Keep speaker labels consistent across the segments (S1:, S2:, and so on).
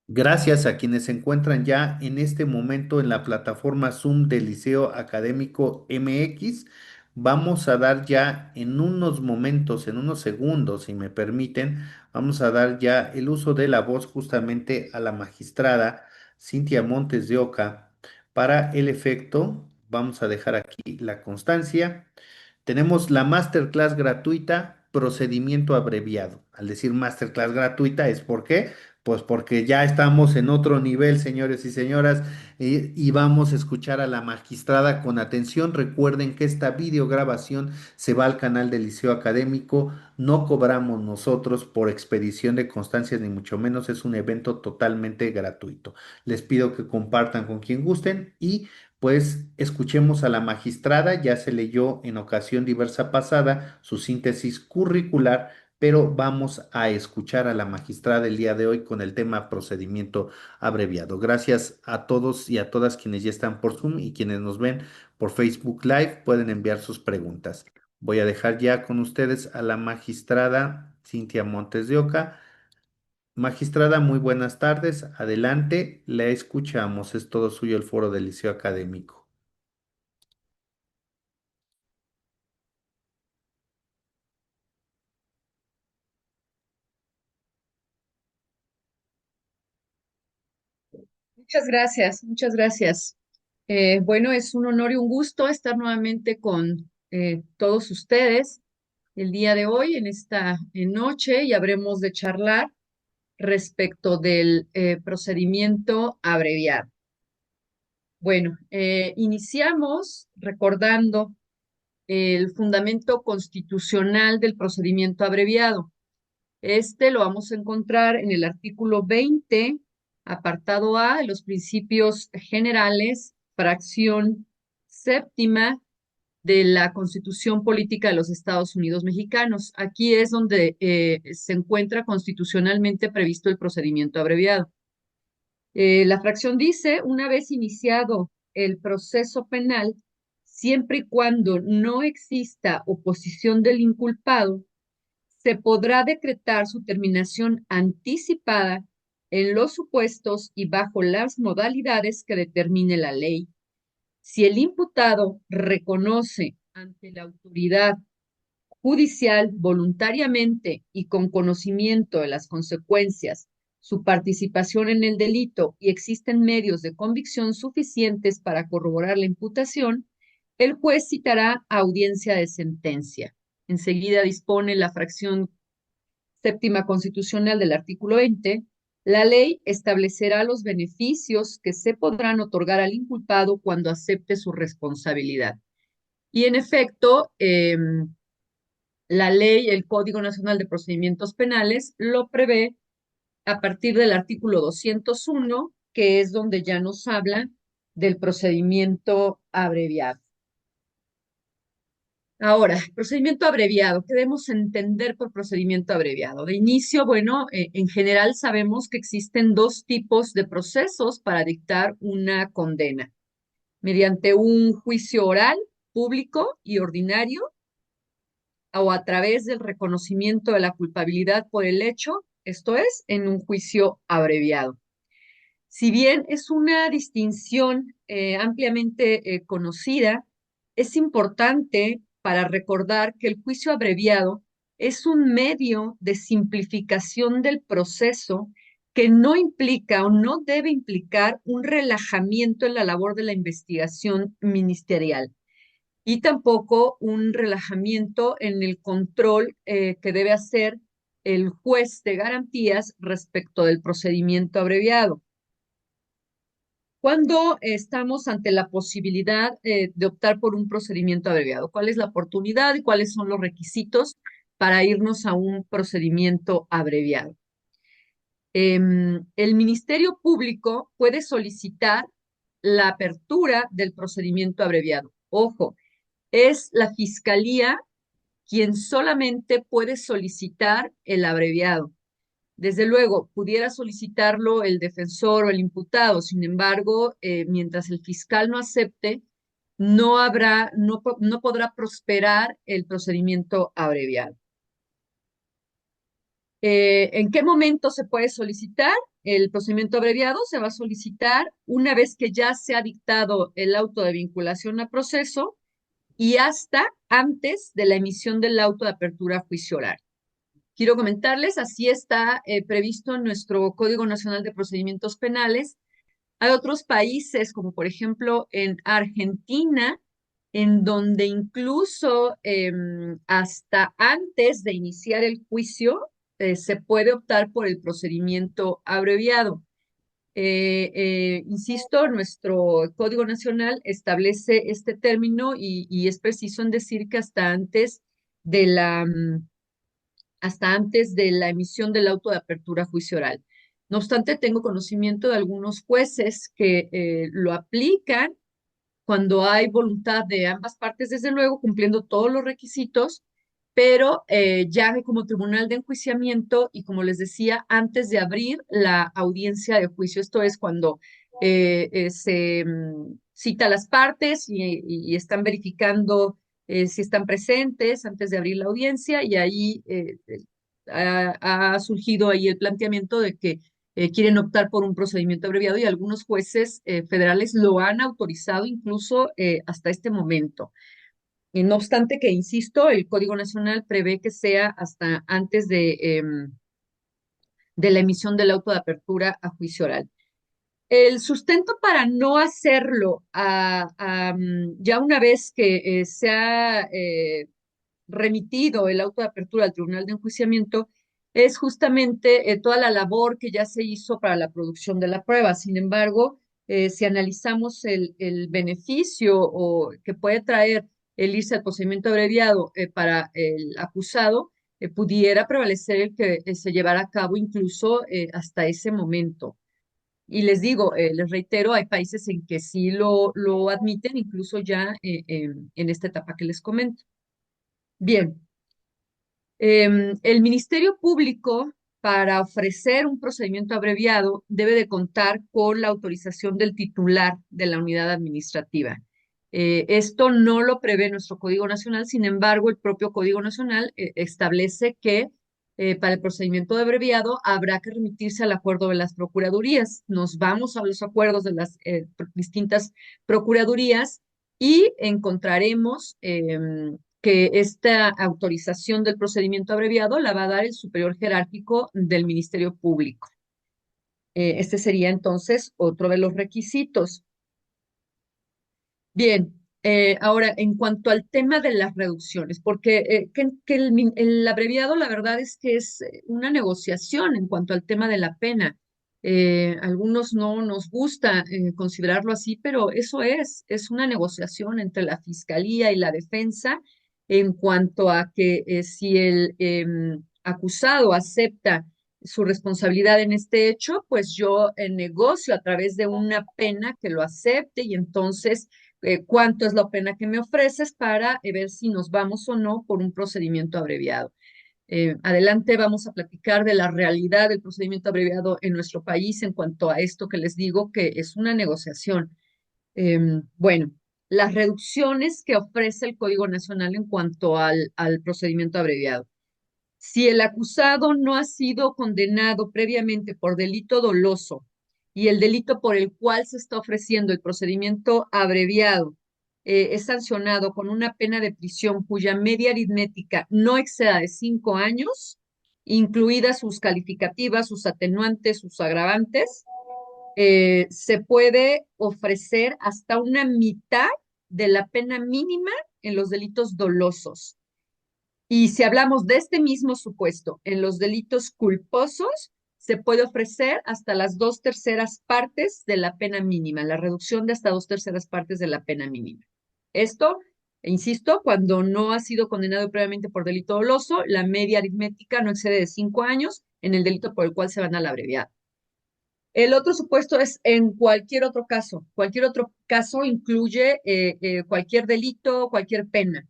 S1: Gracias a quienes se encuentran ya en este momento en la plataforma Zoom del Liceo Académico MX. Vamos a dar ya en unos momentos, en unos segundos, si me permiten, vamos a dar ya el uso de la voz justamente a la magistrada Cintia Montes de Oca. Para el efecto, vamos a dejar aquí la constancia. Tenemos la masterclass gratuita, procedimiento abreviado. Al decir masterclass gratuita es porque, pues porque ya estamos en otro nivel, señores y señoras, y vamos a escuchar a la magistrada con atención. Recuerden que esta videograbación se va al canal del Liceo Académico. No cobramos nosotros por expedición de constancias, ni mucho menos. Es un evento totalmente gratuito. Les pido que compartan con quien gusten y pues escuchemos a la magistrada. Ya se leyó en ocasión diversa pasada su síntesis curricular, pero vamos a escuchar a la magistrada el día de hoy con el tema procedimiento abreviado. Gracias a todos y a todas quienes ya están por Zoom y quienes nos ven por Facebook Live pueden enviar sus preguntas. Voy a dejar ya con ustedes a la magistrada Cintia Montes de Oca. Magistrada, muy buenas tardes. Adelante, la escuchamos. Es todo suyo el foro del Liceo Académico.
S2: Muchas gracias, muchas gracias. Bueno, es un honor y un gusto estar nuevamente con todos ustedes el día de hoy, en esta noche, y habremos de charlar respecto del procedimiento abreviado. Bueno, iniciamos recordando el fundamento constitucional del procedimiento abreviado. Este lo vamos a encontrar en el artículo 20, apartado A, de los principios generales, fracción séptima de la Constitución Política de los Estados Unidos Mexicanos. Aquí es donde se encuentra constitucionalmente previsto el procedimiento abreviado. La fracción dice, una vez iniciado el proceso penal, siempre y cuando no exista oposición del inculpado, se podrá decretar su terminación anticipada en los supuestos y bajo las modalidades que determine la ley. Si el imputado reconoce ante la autoridad judicial voluntariamente y con conocimiento de las consecuencias su participación en el delito y existen medios de convicción suficientes para corroborar la imputación, el juez citará audiencia de sentencia. Enseguida dispone la fracción séptima constitucional del artículo 20, la ley establecerá los beneficios que se podrán otorgar al inculpado cuando acepte su responsabilidad. Y en efecto, la ley, el Código Nacional de Procedimientos Penales, lo prevé a partir del artículo 201, que es donde ya nos habla del procedimiento abreviado. Ahora, procedimiento abreviado. ¿Qué debemos entender por procedimiento abreviado? De inicio, bueno, en general sabemos que existen dos tipos de procesos para dictar una condena. Mediante un juicio oral, público y ordinario, o a través del reconocimiento de la culpabilidad por el hecho, esto es, en un juicio abreviado. Si bien es una distinción ampliamente conocida, es importante para recordar que el juicio abreviado es un medio de simplificación del proceso que no implica o no debe implicar un relajamiento en la labor de la investigación ministerial y tampoco un relajamiento en el control que debe hacer el juez de garantías respecto del procedimiento abreviado. Cuando estamos ante la posibilidad de optar por un procedimiento abreviado, ¿cuál es la oportunidad y cuáles son los requisitos para irnos a un procedimiento abreviado? El Ministerio Público puede solicitar la apertura del procedimiento abreviado. Ojo, es la Fiscalía quien solamente puede solicitar el abreviado. Desde luego, pudiera solicitarlo el defensor o el imputado, sin embargo, mientras el fiscal no acepte, no podrá prosperar el procedimiento abreviado. ¿En qué momento se puede solicitar? El procedimiento abreviado se va a solicitar una vez que ya se ha dictado el auto de vinculación a proceso y hasta antes de la emisión del auto de apertura a juicio oral. Quiero comentarles, así está previsto en nuestro Código Nacional de Procedimientos Penales. Hay otros países, como por ejemplo en Argentina, en donde incluso hasta antes de iniciar el juicio se puede optar por el procedimiento abreviado. Insisto, nuestro Código Nacional establece este término y es preciso en decir que hasta antes de la emisión del auto de apertura a juicio oral. No obstante, tengo conocimiento de algunos jueces que lo aplican cuando hay voluntad de ambas partes, desde luego, cumpliendo todos los requisitos, pero ya como tribunal de enjuiciamiento y como les decía, antes de abrir la audiencia de juicio, esto es cuando se cita a las partes y están verificando si están presentes antes de abrir la audiencia y ahí ha surgido ahí el planteamiento de que quieren optar por un procedimiento abreviado y algunos jueces federales lo han autorizado incluso hasta este momento. No obstante que, insisto, el Código Nacional prevé que sea hasta antes de la emisión del auto de apertura a juicio oral. El sustento para no hacerlo ya una vez que se ha remitido el auto de apertura al Tribunal de Enjuiciamiento es justamente toda la labor que ya se hizo para la producción de la prueba. Sin embargo, si analizamos el beneficio o que puede traer el irse al procedimiento abreviado para el acusado, pudiera prevalecer el que se llevara a cabo incluso hasta ese momento. Y les digo, les reitero, hay países en que sí lo admiten, incluso ya en esta etapa que les comento. Bien, el Ministerio Público, para ofrecer un procedimiento abreviado, debe de contar con la autorización del titular de la unidad administrativa. Esto no lo prevé nuestro Código Nacional, sin embargo, el propio Código Nacional establece que para el procedimiento de abreviado habrá que remitirse al acuerdo de las procuradurías. Nos vamos a los acuerdos de las distintas procuradurías y encontraremos que esta autorización del procedimiento abreviado la va a dar el superior jerárquico del Ministerio Público. Este sería entonces otro de los requisitos. Bien, ahora en cuanto al tema de las reducciones, porque el abreviado la verdad es que es una negociación en cuanto al tema de la pena. Algunos no nos gusta considerarlo así, pero eso es una negociación entre la fiscalía y la defensa en cuanto a que si el acusado acepta su responsabilidad en este hecho, pues yo negocio a través de una pena que lo acepte y entonces cuánto es la pena que me ofreces para ver si nos vamos o no por un procedimiento abreviado. Adelante vamos a platicar de la realidad del procedimiento abreviado en nuestro país en cuanto a esto que les digo que es una negociación. Bueno, las reducciones que ofrece el Código Nacional en cuanto al procedimiento abreviado. Si el acusado no ha sido condenado previamente por delito doloso y el delito por el cual se está ofreciendo el procedimiento abreviado es sancionado con una pena de prisión cuya media aritmética no exceda de 5 años, incluidas sus calificativas, sus atenuantes, sus agravantes, se puede ofrecer hasta una mitad de la pena mínima en los delitos dolosos. Y si hablamos de este mismo supuesto, en los delitos culposos, se puede ofrecer hasta las 2/3 partes de la pena mínima, la reducción de hasta 2/3 partes de la pena mínima. Esto, insisto, cuando no ha sido condenado previamente por delito doloso, la media aritmética no excede de 5 años en el delito por el cual se van a la abreviar. El otro supuesto es en cualquier otro caso. Cualquier otro caso incluye cualquier delito, cualquier pena.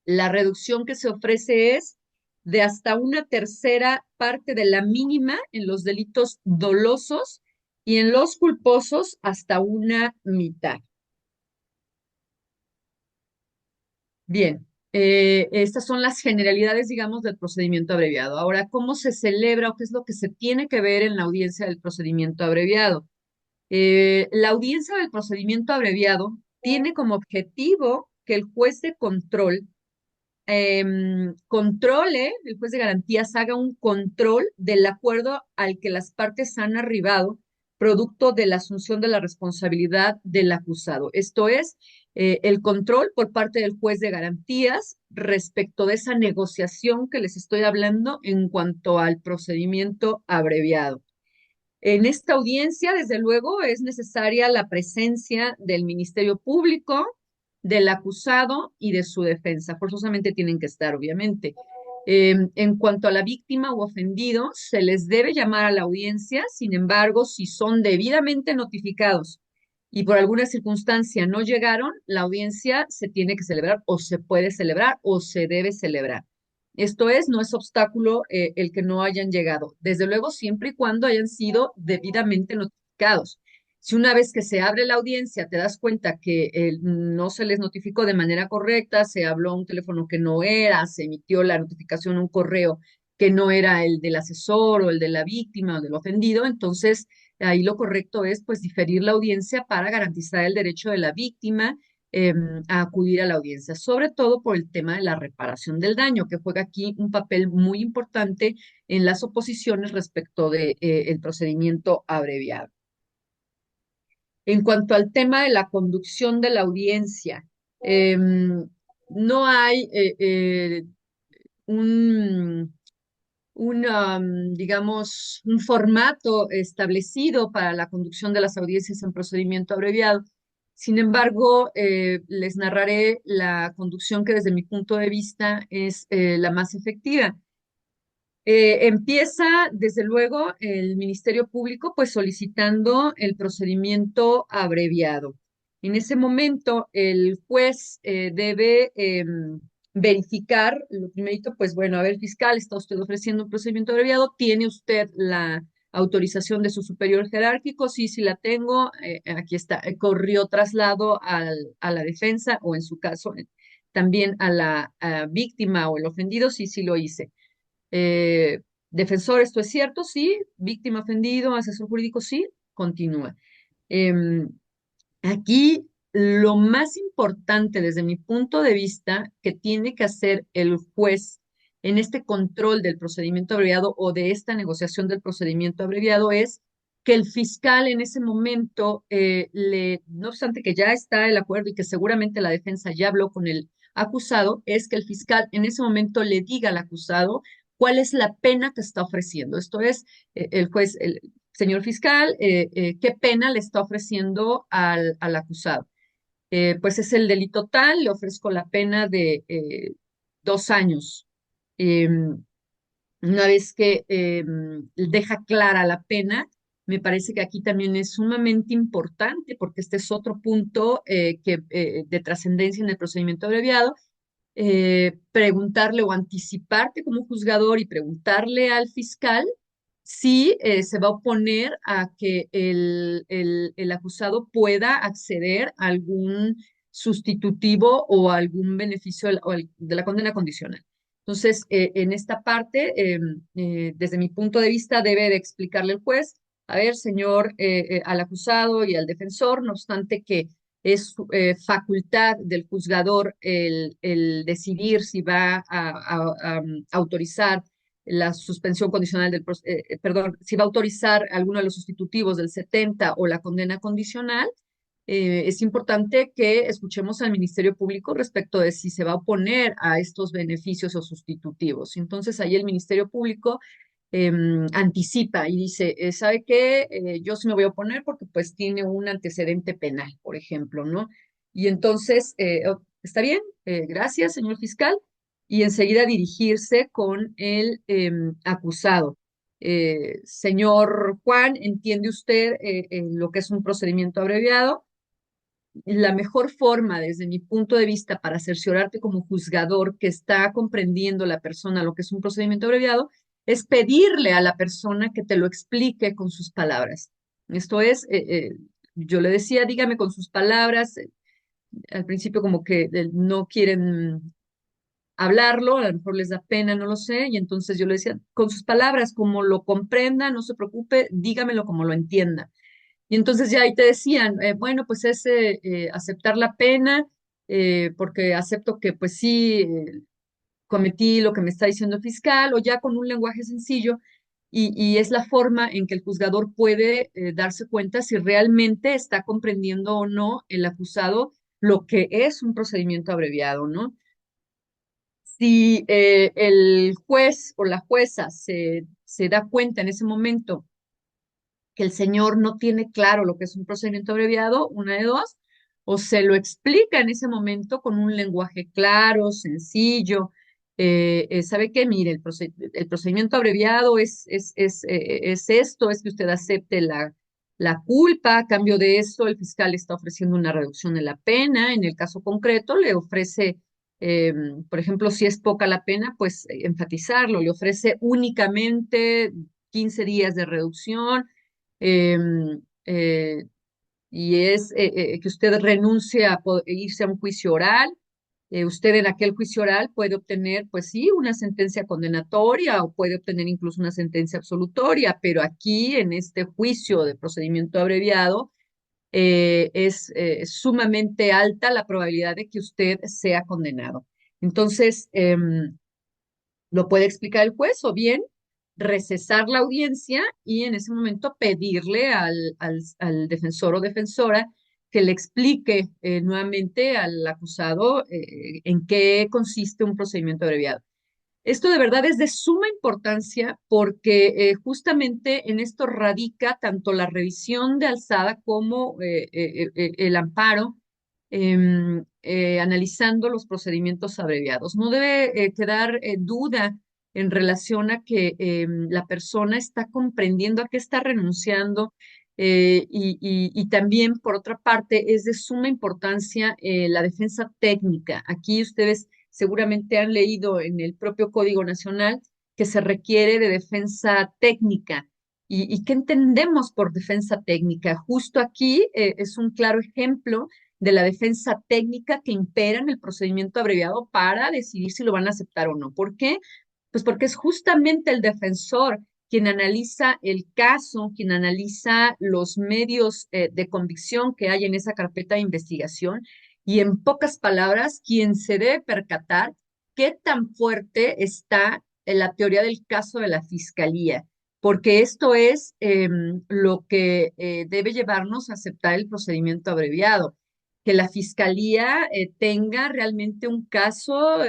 S2: La reducción que se ofrece es de hasta 1/3 parte de la mínima en los delitos dolosos y en los culposos hasta una mitad. Bien, Estas son las generalidades, digamos, del procedimiento abreviado. Ahora, ¿cómo se celebra o qué es lo que se tiene que ver en la audiencia del procedimiento abreviado? La audiencia del procedimiento abreviado tiene como objetivo que el juez de control controle, el juez de garantías haga un control del acuerdo al que las partes han arribado, producto de la asunción de la responsabilidad del acusado. Esto es, el control por parte del juez de garantías respecto de esa negociación que les estoy hablando en cuanto al procedimiento abreviado. En esta audiencia, desde luego, es necesaria la presencia del Ministerio Público, del acusado y de su defensa. Forzosamente tienen que estar, obviamente. En cuanto a la víctima u ofendido, se les debe llamar a la audiencia. Sin embargo, si son debidamente notificados y por alguna circunstancia no llegaron, la audiencia se tiene que celebrar o se puede celebrar o se debe celebrar. Esto es, no es obstáculo el que no hayan llegado. Desde luego, siempre y cuando hayan sido debidamente notificados. Si una vez que se abre la audiencia te das cuenta que no se les notificó de manera correcta, se habló a un teléfono que no era, se emitió la notificación a un correo que no era el del asesor o el de la víctima o del ofendido, entonces ahí lo correcto es pues diferir la audiencia para garantizar el derecho de la víctima eh, a acudir a la audiencia, sobre todo por el tema de la reparación del daño, que juega aquí un papel muy importante en las oposiciones respecto de, el procedimiento abreviado. En cuanto al tema de la conducción de la audiencia, no hay un, digamos, un formato establecido para la conducción de las audiencias en procedimiento abreviado. Sin embargo, les narraré la conducción que desde mi punto de vista es la más efectiva. Empieza, desde luego, el Ministerio Público, pues solicitando el procedimiento abreviado. En ese momento, el juez debe verificar, lo primerito, pues bueno, a ver, fiscal, está usted ofreciendo un procedimiento abreviado, ¿tiene usted la autorización de su superior jerárquico? Sí, sí la tengo, aquí está, corrió traslado a la defensa o en su caso también a la víctima o el ofendido, sí, sí lo hice. Eh, Defensor, esto es cierto, sí. Víctima ofendido, asesor jurídico, sí. Continúa. Em, Aquí lo más importante desde mi punto de vista que tiene que hacer el juez en este control del procedimiento abreviado o de esta negociación del procedimiento abreviado es que el fiscal en ese momento, no obstante que ya está el acuerdo y que seguramente la defensa ya habló con el acusado, es que el fiscal en ese momento le diga al acusado cuál es la pena que está ofreciendo. Esto es, el juez, señor fiscal, ¿qué pena le está ofreciendo al acusado? Pues es el delito tal, le ofrezco la pena de 2 años. Eh, una vez que deja clara la pena, me parece que aquí también es sumamente importante, porque este es otro punto de trascendencia en el procedimiento abreviado, preguntarle o anticiparte como juzgador y preguntarle al fiscal si se va a oponer a que el acusado pueda acceder a algún sustitutivo o a algún beneficio de la condena condicional. Entonces, en esta parte, desde mi punto de vista, debe de explicarle el juez, a ver, señor, al acusado y al defensor, no obstante que es facultad del juzgador el decidir si va a autorizar la suspensión condicional perdón, si va a autorizar alguno de los sustitutivos del 70 o la condena condicional. Es importante que escuchemos al Ministerio Público respecto de si se va a oponer a estos beneficios o sustitutivos. Entonces, ahí el Ministerio Público anticipa y dice, ¿sabe qué? Yo sí me voy a oponer porque pues tiene un antecedente penal, por ejemplo, ¿no? Y entonces, está bien, gracias, señor fiscal, y enseguida dirigirse con el acusado. Señor Juan, ¿entiende usted lo que es un procedimiento abreviado? La mejor forma, desde mi punto de vista, para cerciorarte como juzgador que está comprendiendo la persona lo que es un procedimiento abreviado, es pedirle a la persona que te lo explique con sus palabras. Esto es, yo le decía, dígame con sus palabras, al principio como que no quieren hablarlo, a lo mejor les da pena, no lo sé, y entonces yo le decía, con sus palabras, como lo comprenda, no se preocupe, dígamelo como lo entienda. Y entonces ya ahí te decían, bueno, pues es aceptar la pena, porque acepto que pues sí, cometí lo que me está diciendo el fiscal, o ya con un lenguaje sencillo, y es la forma en que el juzgador puede darse cuenta si realmente está comprendiendo o no el acusado lo que es un procedimiento abreviado, ¿no? Si el juez o la jueza se da cuenta en ese momento que el señor no tiene claro lo que es un procedimiento abreviado, una de dos, o se lo explica en ese momento con un lenguaje claro, sencillo. ¿Sabe qué? Mire, el procedimiento abreviado es esto, es que usted acepte la culpa, a cambio de eso el fiscal está ofreciendo una reducción de la pena, en el caso concreto le ofrece, eh, por ejemplo, si es poca la pena, pues enfatizarlo, le ofrece únicamente 15 días de reducción, em, eh, y es que usted renuncie a irse a un juicio oral. Usted en aquel juicio oral puede obtener, pues sí, una sentencia condenatoria o puede obtener incluso una sentencia absolutoria, pero aquí en este juicio de procedimiento abreviado es sumamente alta la probabilidad de que usted sea condenado. Entonces, lo puede explicar el juez o bien recesar la audiencia y en ese momento pedirle al defensor o defensora que le explique nuevamente al acusado en qué consiste un procedimiento abreviado. Esto de verdad es de suma importancia porque justamente en esto radica tanto la revisión de alzada como el amparo, analizando los procedimientos abreviados. No debe quedar duda en relación a que la persona está comprendiendo a qué está renunciando, y también, por otra parte, es de suma importancia la defensa técnica. Aquí ustedes seguramente han leído en el propio Código Nacional que se requiere de defensa técnica. ¿Y qué entendemos por defensa técnica? Justo aquí es un claro ejemplo de la defensa técnica que impera en el procedimiento abreviado para decidir si lo van a aceptar o no. ¿Por qué? Pues porque es justamente el defensor quien analiza el caso, quien analiza los medios de convicción que hay en esa carpeta de investigación y en pocas palabras, quien se debe percatar qué tan fuerte está la teoría del caso de la fiscalía, porque esto es lo que debe llevarnos a aceptar el procedimiento abreviado, que la fiscalía tenga realmente un caso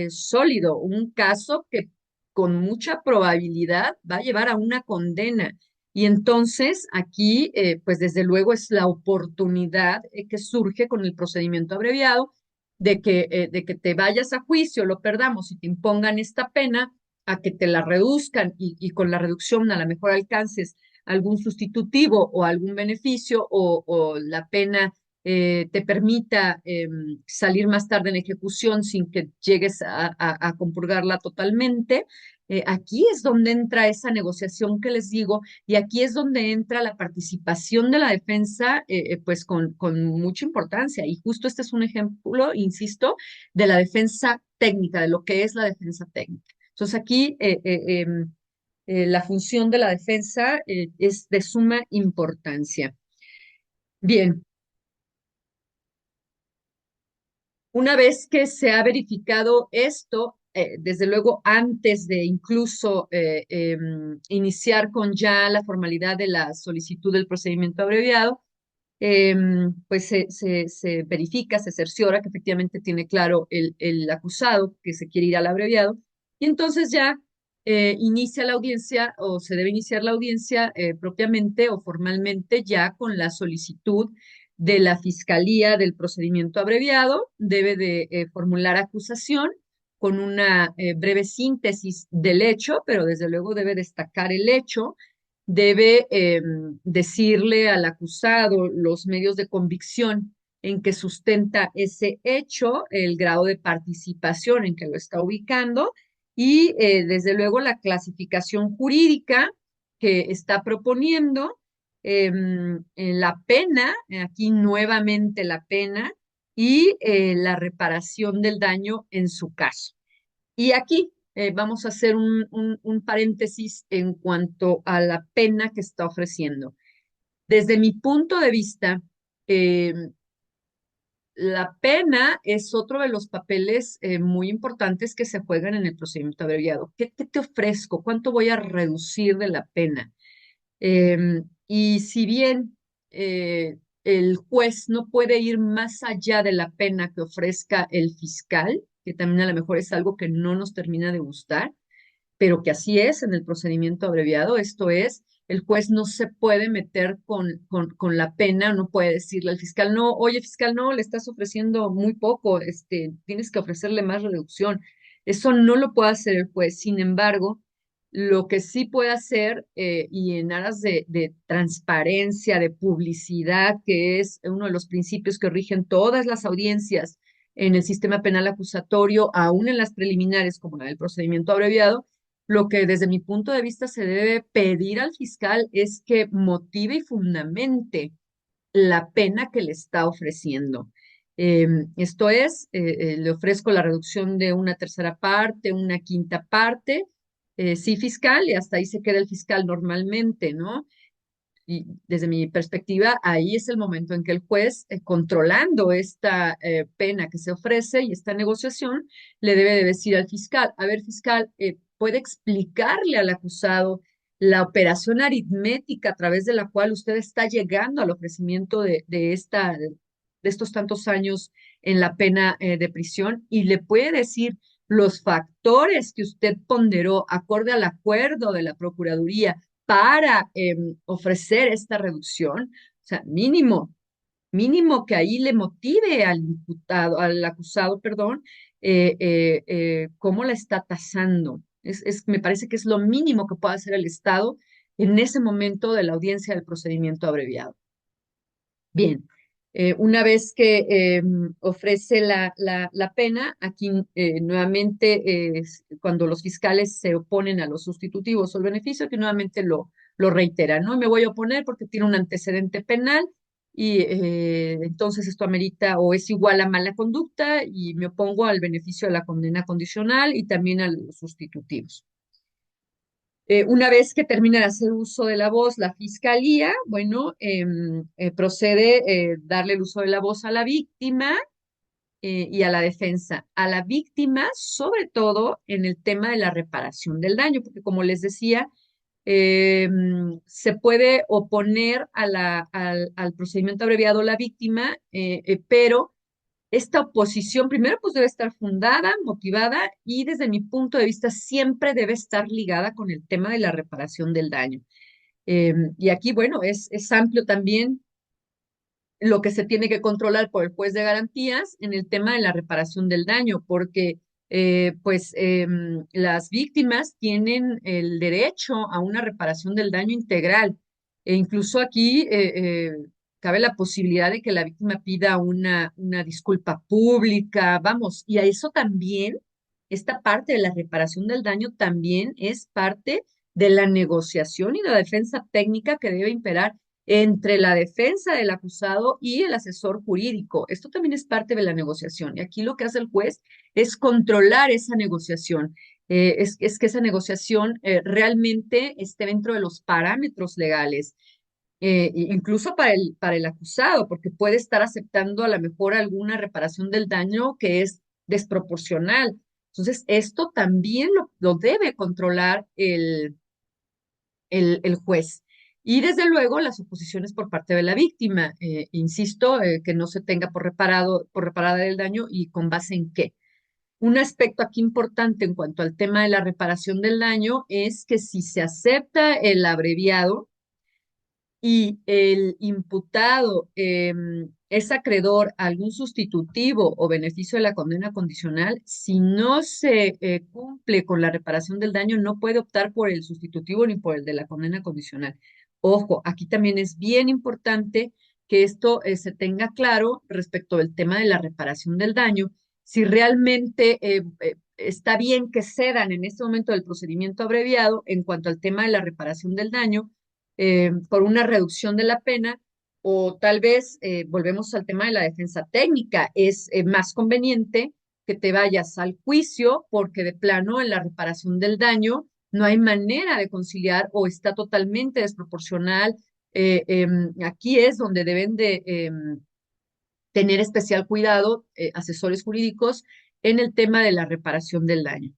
S2: sólido, un caso que con mucha probabilidad va a llevar a una condena. Y entonces aquí, pues desde luego es la oportunidad que surge con el procedimiento abreviado de que te vayas a juicio, lo perdamos y te impongan esta pena, a que te la reduzcan y con la reducción a lo mejor alcances algún sustitutivo o algún beneficio o la pena te permita salir más tarde en ejecución sin que llegues a compurgarla totalmente. Aquí es donde entra esa negociación que les digo y aquí es donde entra la participación de la defensa, pues con mucha importancia. Y justo este es un ejemplo, insisto, de la defensa técnica, de lo que es la defensa técnica. Entonces aquí la función de la defensa es de suma importancia. Bien, una vez que se ha verificado esto, desde luego antes de incluso iniciar con ya la formalidad de la solicitud del procedimiento abreviado, pues se verifica, se cerciora que efectivamente tiene claro el acusado que se quiere ir al abreviado y entonces ya inicia la audiencia o se debe iniciar la audiencia propiamente o formalmente ya con la solicitud de la Fiscalía del procedimiento abreviado, debe de formular acusación con una breve síntesis del hecho, pero desde luego debe destacar el hecho, debe decirle al acusado los medios de convicción en que sustenta ese hecho, el grado de participación en que lo está ubicando y desde luego la clasificación jurídica que está proponiendo, la pena, aquí nuevamente la pena y la reparación del daño en su caso. Y aquí vamos a hacer un paréntesis en cuanto a la pena que está ofreciendo. Desde mi punto de vista, eh, la pena es otro de los papeles muy importantes que se juegan en el procedimiento abreviado. ¿Qué te ofrezco? ¿Cuánto voy a reducir de la pena? Y si bien el juez no puede ir más allá de la pena que ofrezca el fiscal, que también a lo mejor es algo que no nos termina de gustar, pero que así es en el procedimiento abreviado. Esto es, el juez no se puede meter con la pena, no puede decirle al fiscal, no, oye fiscal, no, le estás ofreciendo muy poco, tienes que ofrecerle más reducción. Eso no lo puede hacer el juez. Sin embargo, lo que sí puede hacer, y en aras de transparencia, de publicidad, que es uno de los principios que rigen todas las audiencias en el sistema penal acusatorio, aún en las preliminares, como la del procedimiento abreviado, lo que desde mi punto de vista se debe pedir al fiscal es que motive y fundamente la pena que le está ofreciendo. Esto es, le ofrezco la reducción de una tercera parte, una quinta parte, sí fiscal, y hasta ahí se queda el fiscal normalmente, ¿no? Y desde mi perspectiva, ahí es el momento en que el juez, controlando esta pena que se ofrece y esta negociación, le debe de decir al fiscal, a ver, fiscal, ¿puede explicarle al acusado la operación aritmética a través de la cual usted está llegando al ofrecimiento de estos tantos años en la pena de prisión? Y le puede decir los factores que usted ponderó acorde al acuerdo de la Procuraduría para ofrecer esta reducción. O sea, mínimo que ahí le motive al imputado, al acusado, perdón, cómo la está tasando. Me parece que es lo mínimo que puede hacer el Estado en ese momento de la audiencia del procedimiento abreviado. Bien, una vez que ofrece la pena, aquí nuevamente cuando los fiscales se oponen a los sustitutivos o el beneficio, que nuevamente lo reiteran, ¿no? Me voy a oponer porque tiene un antecedente penal y entonces esto amerita o es igual a mala conducta y me opongo al beneficio de la condena condicional y también a los sustitutivos. Una vez que termina de hacer uso de la voz la fiscalía, bueno, procede darle el uso de la voz a la víctima y a la defensa. A la víctima, sobre todo en el tema de la reparación del daño, porque como les decía, se puede oponer al procedimiento abreviado la víctima, pero esta oposición, primero, pues debe estar fundada, motivada y desde mi punto de vista siempre debe estar ligada con el tema de la reparación del daño. Y aquí, bueno, es amplio también lo que se tiene que controlar por el juez de garantías en el tema de la reparación del daño, porque las víctimas tienen el derecho a una reparación del daño integral. E incluso aquí cabe la posibilidad de que la víctima pida una disculpa pública, vamos, y a eso también, esta parte de la reparación del daño también es parte de la negociación y la defensa técnica que debe imperar entre la defensa del acusado y el asesor jurídico. Esto también es parte de la negociación. Y aquí lo que hace el juez es controlar esa negociación. Es que esa negociación realmente esté dentro de los parámetros legales. Incluso para el acusado, porque puede estar aceptando a lo mejor alguna reparación del daño que es desproporcional. Entonces, esto también lo debe controlar el juez. Y desde luego las oposiciones por parte de la víctima. Insisto, que no se tenga por reparada el daño y con base en qué. Un aspecto aquí importante en cuanto al tema de la reparación del daño es que si se acepta el abreviado y el imputado es acreedor a algún sustitutivo o beneficio de la condena condicional, si no se cumple con la reparación del daño, no puede optar por el sustitutivo ni por el de la condena condicional. Ojo, aquí también es bien importante que esto se tenga claro respecto del tema de la reparación del daño. Si realmente está bien que cedan en este momento del procedimiento abreviado en cuanto al tema de la reparación del daño, por una reducción de la pena, o tal vez volvemos al tema de la defensa técnica. Es más conveniente que te vayas al juicio porque de plano en la reparación del daño no hay manera de conciliar o está totalmente desproporcional. Aquí es donde deben de tener especial cuidado asesores jurídicos en el tema de la reparación del daño.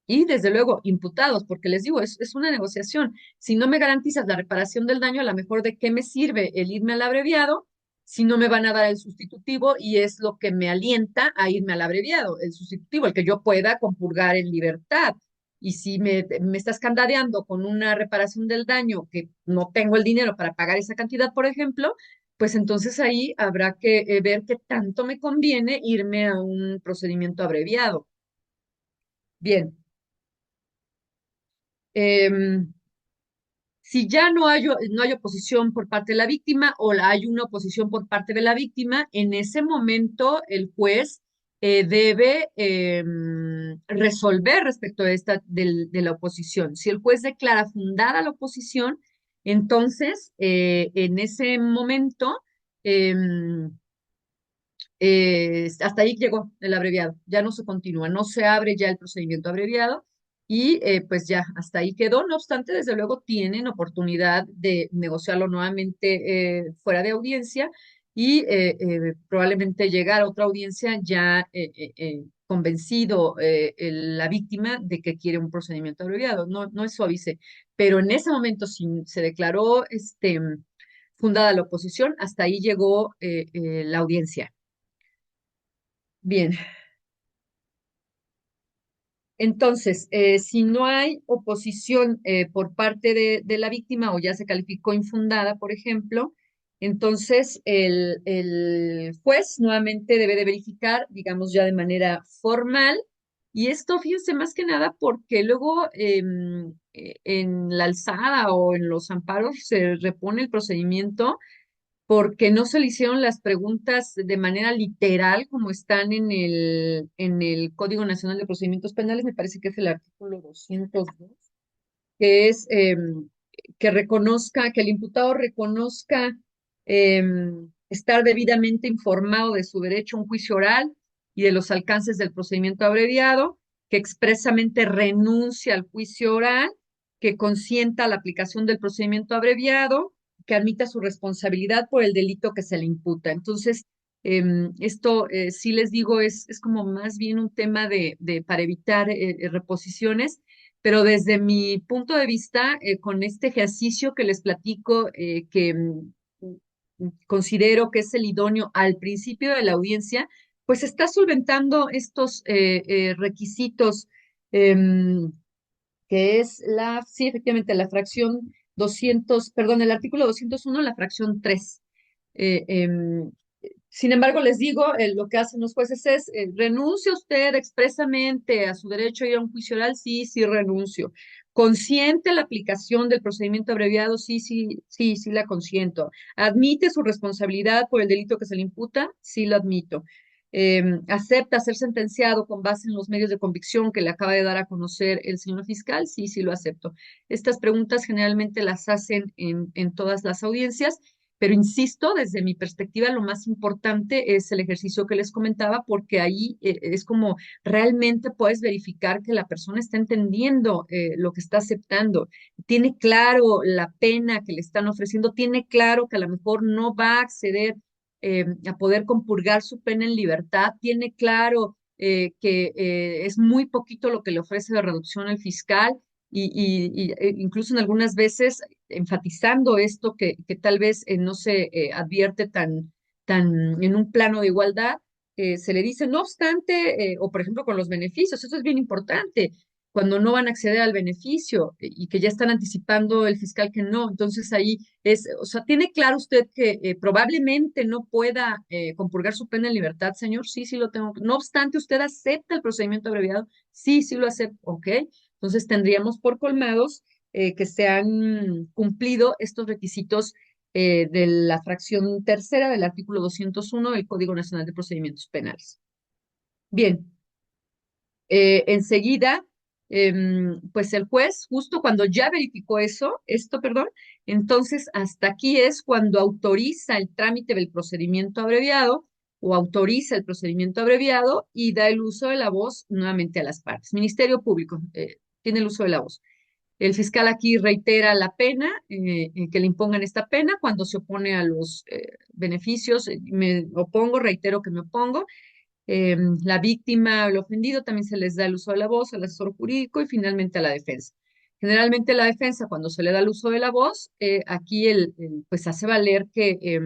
S2: Y desde luego, imputados, porque les digo, es una negociación. Si no me garantizas la reparación del daño, a lo mejor de qué me sirve el irme al abreviado si no me van a dar el sustitutivo y es lo que me alienta a irme al abreviado, el sustitutivo, el que yo pueda compurgar en libertad. Y si me estás candadeando con una reparación del daño que no tengo el dinero para pagar esa cantidad, por ejemplo, pues entonces ahí habrá que ver qué tanto me conviene irme a un procedimiento abreviado. Bien. em, Si ya no hay oposición por parte de la víctima o hay una oposición por parte de la víctima, en ese momento el juez debe resolver respecto de de la oposición. Si el juez declara fundada la oposición, entonces en ese momento em, hasta ahí llegó el abreviado, ya no se continúa, no se abre ya el procedimiento abreviado y pues ya hasta ahí quedó. No obstante, desde luego tienen oportunidad de negociarlo nuevamente fuera de audiencia y probablemente llegar a otra audiencia ya convencido la víctima de que quiere un procedimiento abreviado. No, no es suavice, pero en ese momento si se declaró fundada la oposición, hasta ahí llegó la audiencia. Bien, entonces, si no hay oposición por parte de la víctima o ya se calificó infundada, por ejemplo, entonces el juez nuevamente debe de verificar, digamos ya de manera formal, y esto fíjense más que nada porque luego en la alzada o en los amparos se repone el procedimiento porque no se le hicieron las preguntas de manera literal como están en el Código Nacional de Procedimientos Penales, me parece que es el artículo 202, que es que reconozca, que el imputado reconozca estar debidamente informado de su derecho a un juicio oral y de los alcances del procedimiento abreviado, que expresamente renuncia al juicio oral, que consienta la aplicación del procedimiento abreviado, que admita su responsabilidad por el delito que se le imputa. Entonces, esto sí les digo, es como más bien un tema para evitar reposiciones, pero desde mi punto de vista, con este ejercicio que les platico, que considero que es el idóneo al principio de la audiencia, pues está solventando estos requisitos, em, que es sí, efectivamente, la fracción 200, perdón, el artículo 201, la fracción 3. Eh, em, Sin embargo, les digo, lo que hacen los jueces es, ¿renuncia usted expresamente a su derecho a ir a un juicio oral? Sí, sí, renuncio. ¿Consiente la aplicación del procedimiento abreviado? Sí, sí, sí, sí la consiento. ¿Admite su responsabilidad por el delito que se le imputa? Sí, lo admito. ¿Acepta ser sentenciado con base en los medios de convicción que le acaba de dar a conocer el señor fiscal? Sí, sí lo acepto. Estas preguntas generalmente las hacen en todas las audiencias, pero insisto, desde mi perspectiva, lo más importante es el ejercicio que les comentaba, porque ahí es como realmente puedes verificar que la persona está entendiendo lo que está aceptando, tiene claro la pena que le están ofreciendo, tiene claro que a lo mejor no va a acceder a poder compurgar su pena en libertad, tiene claro que es muy poquito lo que le ofrece de reducción el fiscal. Incluso en algunas veces enfatizando esto que tal vez no se advierte tan en un plano de igualdad, se le dice, no obstante, o por ejemplo con los beneficios, eso es bien importante, cuando no van a acceder al beneficio y que ya están anticipando el fiscal que no, entonces ahí es, o sea, ¿tiene claro usted que probablemente no pueda compurgar su pena en libertad, señor? Sí, sí lo tengo. No obstante, ¿usted acepta el procedimiento abreviado? Sí, sí lo acepto, ok. Entonces tendríamos por colmados que se han cumplido estos requisitos de la fracción tercera del artículo 201 del Código Nacional de Procedimientos Penales. Bien, enseguida, pues el juez, justo cuando ya verificó perdón, entonces hasta aquí es cuando autoriza el trámite del procedimiento abreviado o autoriza el procedimiento abreviado y da el uso de la voz nuevamente a las partes. Ministerio Público tiene el uso de la voz. El fiscal aquí reitera la pena, que le impongan esta pena cuando se opone a los beneficios. Me opongo, reitero que me opongo. La víctima o el ofendido también se les da el uso de la voz al asesor jurídico y finalmente a la defensa. Generalmente la defensa, cuando se le da el uso de la voz, aquí pues hace valer que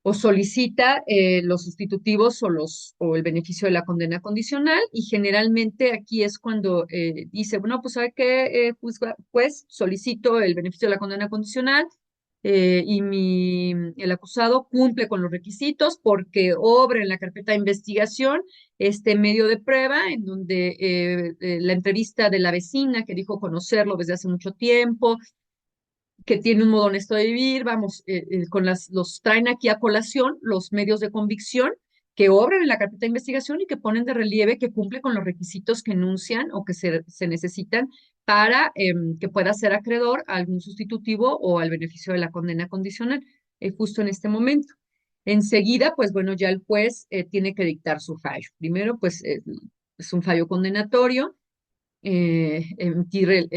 S2: o solicita los sustitutivos o el beneficio de la condena condicional y generalmente aquí es cuando dice, bueno, pues ¿sabe qué? Pues solicito el beneficio de la condena condicional el acusado cumple con los requisitos porque obra en la carpeta de investigación este medio de prueba en donde la entrevista de la vecina que dijo conocerlo desde hace mucho tiempo, que tiene un modo honesto de vivir, vamos, los traen aquí a colación los medios de convicción que obran en la carpeta de investigación y que ponen de relieve que cumple con los requisitos que enuncian o que se necesitan para que pueda ser acreedor a algún sustitutivo o al beneficio de la condena condicional, justo en este momento. Enseguida, pues bueno, ya el juez tiene que dictar su fallo. Primero, pues es un fallo condenatorio, emitir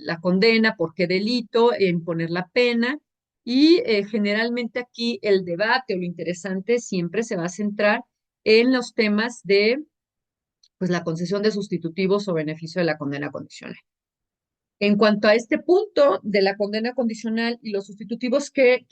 S2: la condena, por qué delito, imponer la pena. Y generalmente aquí el debate o lo interesante siempre se va a centrar en los temas de pues, la concesión de sustitutivos o beneficio de la condena condicional. En cuanto a este punto de la condena condicional y los sustitutivos, que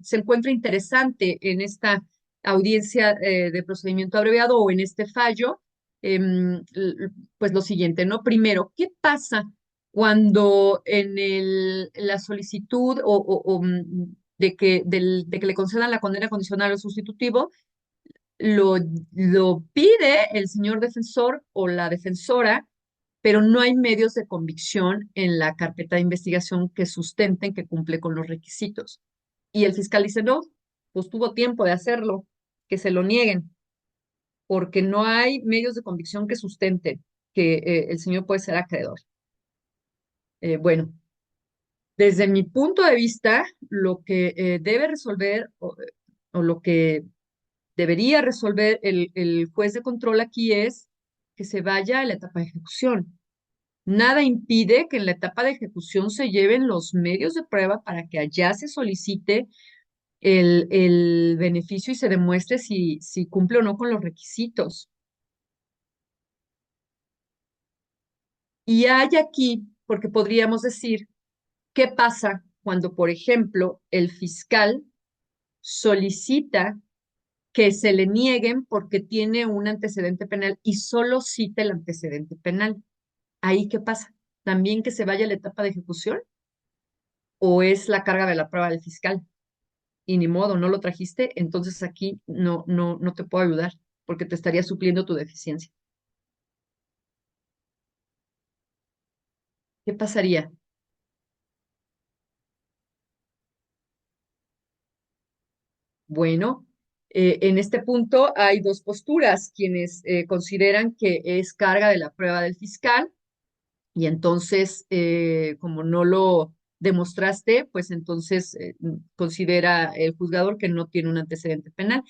S2: se encuentra interesante en esta audiencia de procedimiento abreviado o en este fallo, pues lo siguiente, ¿no? Primero, ¿qué pasa cuando la solicitud de que le concedan la condena condicional o sustitutivo lo, lo pide el señor defensor o la defensora, pero no hay medios de convicción en la carpeta de investigación que sustenten que cumple con los requisitos? Y el fiscal dice, no, pues tuvo tiempo de hacerlo, que se lo nieguen, porque no hay medios de convicción que sustenten que el señor puede ser acreedor. Bueno, desde mi punto de vista, lo que debe resolver o lo que debería resolver el juez de control aquí es que se vaya a la etapa de ejecución. Nada impide que en la etapa de ejecución se lleven los medios de prueba para que allá se solicite el beneficio y se demuestre si cumple o no con los requisitos. Y hay aquí, porque podríamos decir, ¿qué pasa cuando, por ejemplo, el fiscal solicita que se le nieguen porque tiene un antecedente penal y solo cita el antecedente penal? ¿Ahí qué pasa? ¿También que se vaya a la etapa de ejecución o es la carga de la prueba del fiscal? Y ni modo, no lo trajiste, entonces aquí no te puedo ayudar porque te estaría supliendo tu deficiencia. ¿Qué pasaría? Bueno, en este punto hay dos posturas, quienes consideran que es carga de la prueba del fiscal y entonces, como no lo demostraste, pues entonces considera el juzgador que no tiene un antecedente penal.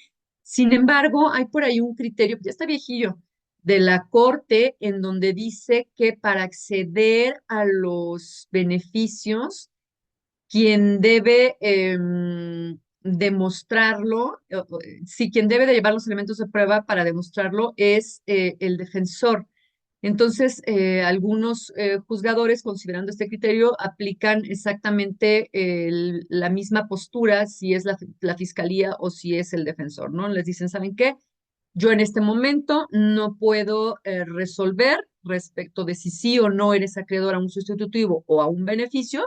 S2: Sin embargo, hay por ahí un criterio, ya está viejillo, de la Corte en donde dice que para acceder a los beneficios, quien debe demostrarlo, sí, quien debe de llevar los elementos de prueba para demostrarlo es el defensor. Entonces, algunos juzgadores, considerando este criterio, aplican exactamente la misma postura si es la fiscalía o si es el defensor, ¿no? Les dicen, ¿saben qué? Yo en este momento no puedo resolver respecto de si sí o no eres acreedor a un sustitutivo o a un beneficio,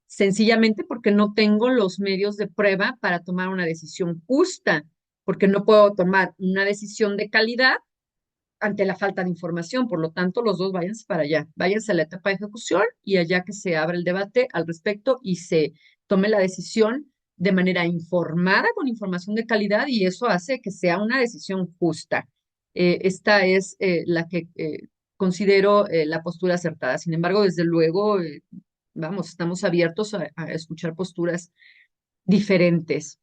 S2: sencillamente porque no tengo los medios de prueba para tomar una decisión justa, porque no puedo tomar una decisión de calidad ante la falta de información. Por lo tanto, los dos váyanse para allá, váyanse a la etapa de ejecución y allá que se abra el debate al respecto y se tome la decisión de manera informada, con información de calidad, y eso hace que sea una decisión justa. Esta es la que considero la postura acertada. Sin embargo, desde luego, vamos, estamos abiertos a escuchar posturas diferentes.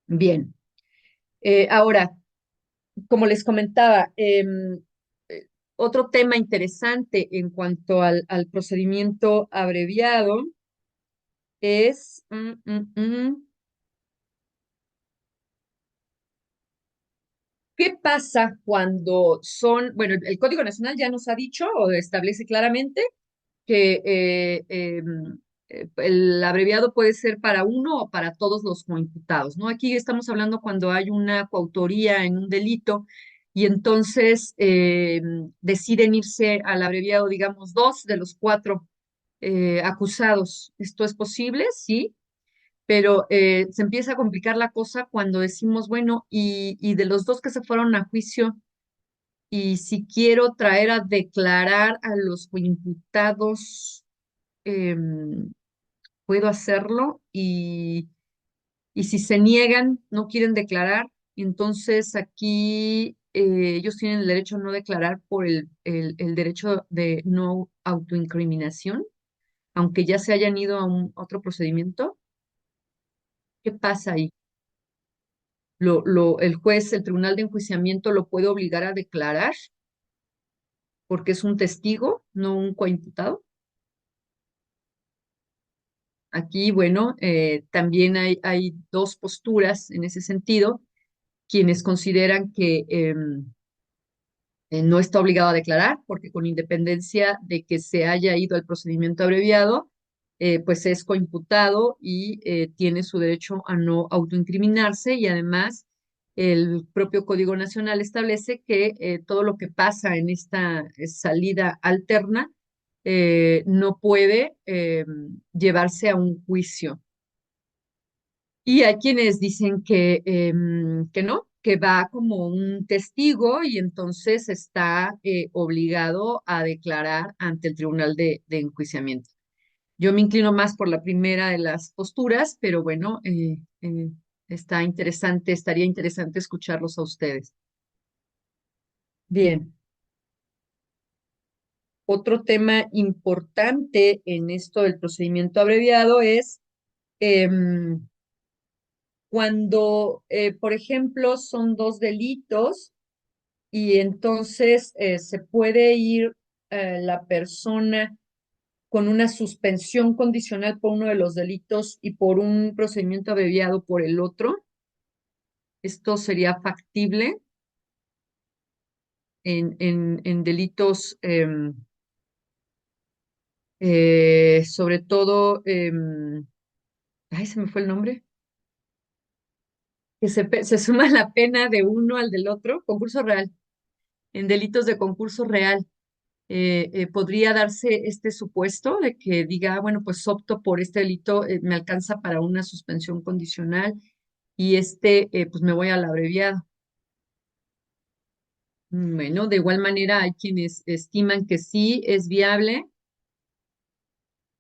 S2: Bien. Ahora, como les comentaba, eh, otro tema interesante en cuanto al procedimiento abreviado es, ¿qué pasa cuando son, bueno, el Código Nacional ya nos ha dicho o establece claramente que el abreviado puede ser para uno o para todos los coimputados, ¿no? Aquí estamos hablando cuando hay una coautoría en un delito y entonces deciden irse al abreviado, digamos, dos de los cuatro acusados. ¿Esto es posible? Sí, pero se empieza a complicar la cosa cuando decimos, bueno, y de los dos que se fueron a juicio, y si quiero traer a declarar a los coimputados, puedo hacerlo y si se niegan, no quieren declarar, entonces aquí ellos tienen el derecho a no declarar por el derecho de no autoincriminación, aunque ya se hayan ido a un otro procedimiento. ¿Qué pasa ahí? El juez, el tribunal de enjuiciamiento lo puede obligar a declarar porque es un testigo, no un coimputado. Aquí, bueno, también hay dos posturas en ese sentido, quienes consideran que no está obligado a declarar, porque con independencia de que se haya ido al procedimiento abreviado, pues es coimputado y tiene su derecho a no autoincriminarse y además el propio Código Nacional establece que todo lo que pasa en esta salida alterna no puede llevarse a un juicio. Y hay quienes dicen que no, que va como un testigo y entonces está obligado a declarar ante el tribunal de enjuiciamiento. Yo me inclino más por la primera de las posturas, pero bueno, está interesante, estaría interesante escucharlos a ustedes. Bien, otro tema importante en esto del procedimiento abreviado es em, cuando, por ejemplo, son dos delitos y entonces se puede ir la persona con una suspensión condicional por uno de los delitos y por un procedimiento abreviado por el otro. Esto sería factible en delitos, sobre todo, ay, se me fue el nombre, que se suma la pena de uno al del otro, concurso real, en delitos de concurso real. Podría darse este supuesto de que diga, "Ah, bueno, pues opto por este delito, me alcanza para una suspensión condicional y pues me voy al abreviado". Bueno, de igual manera hay quienes estiman que sí es viable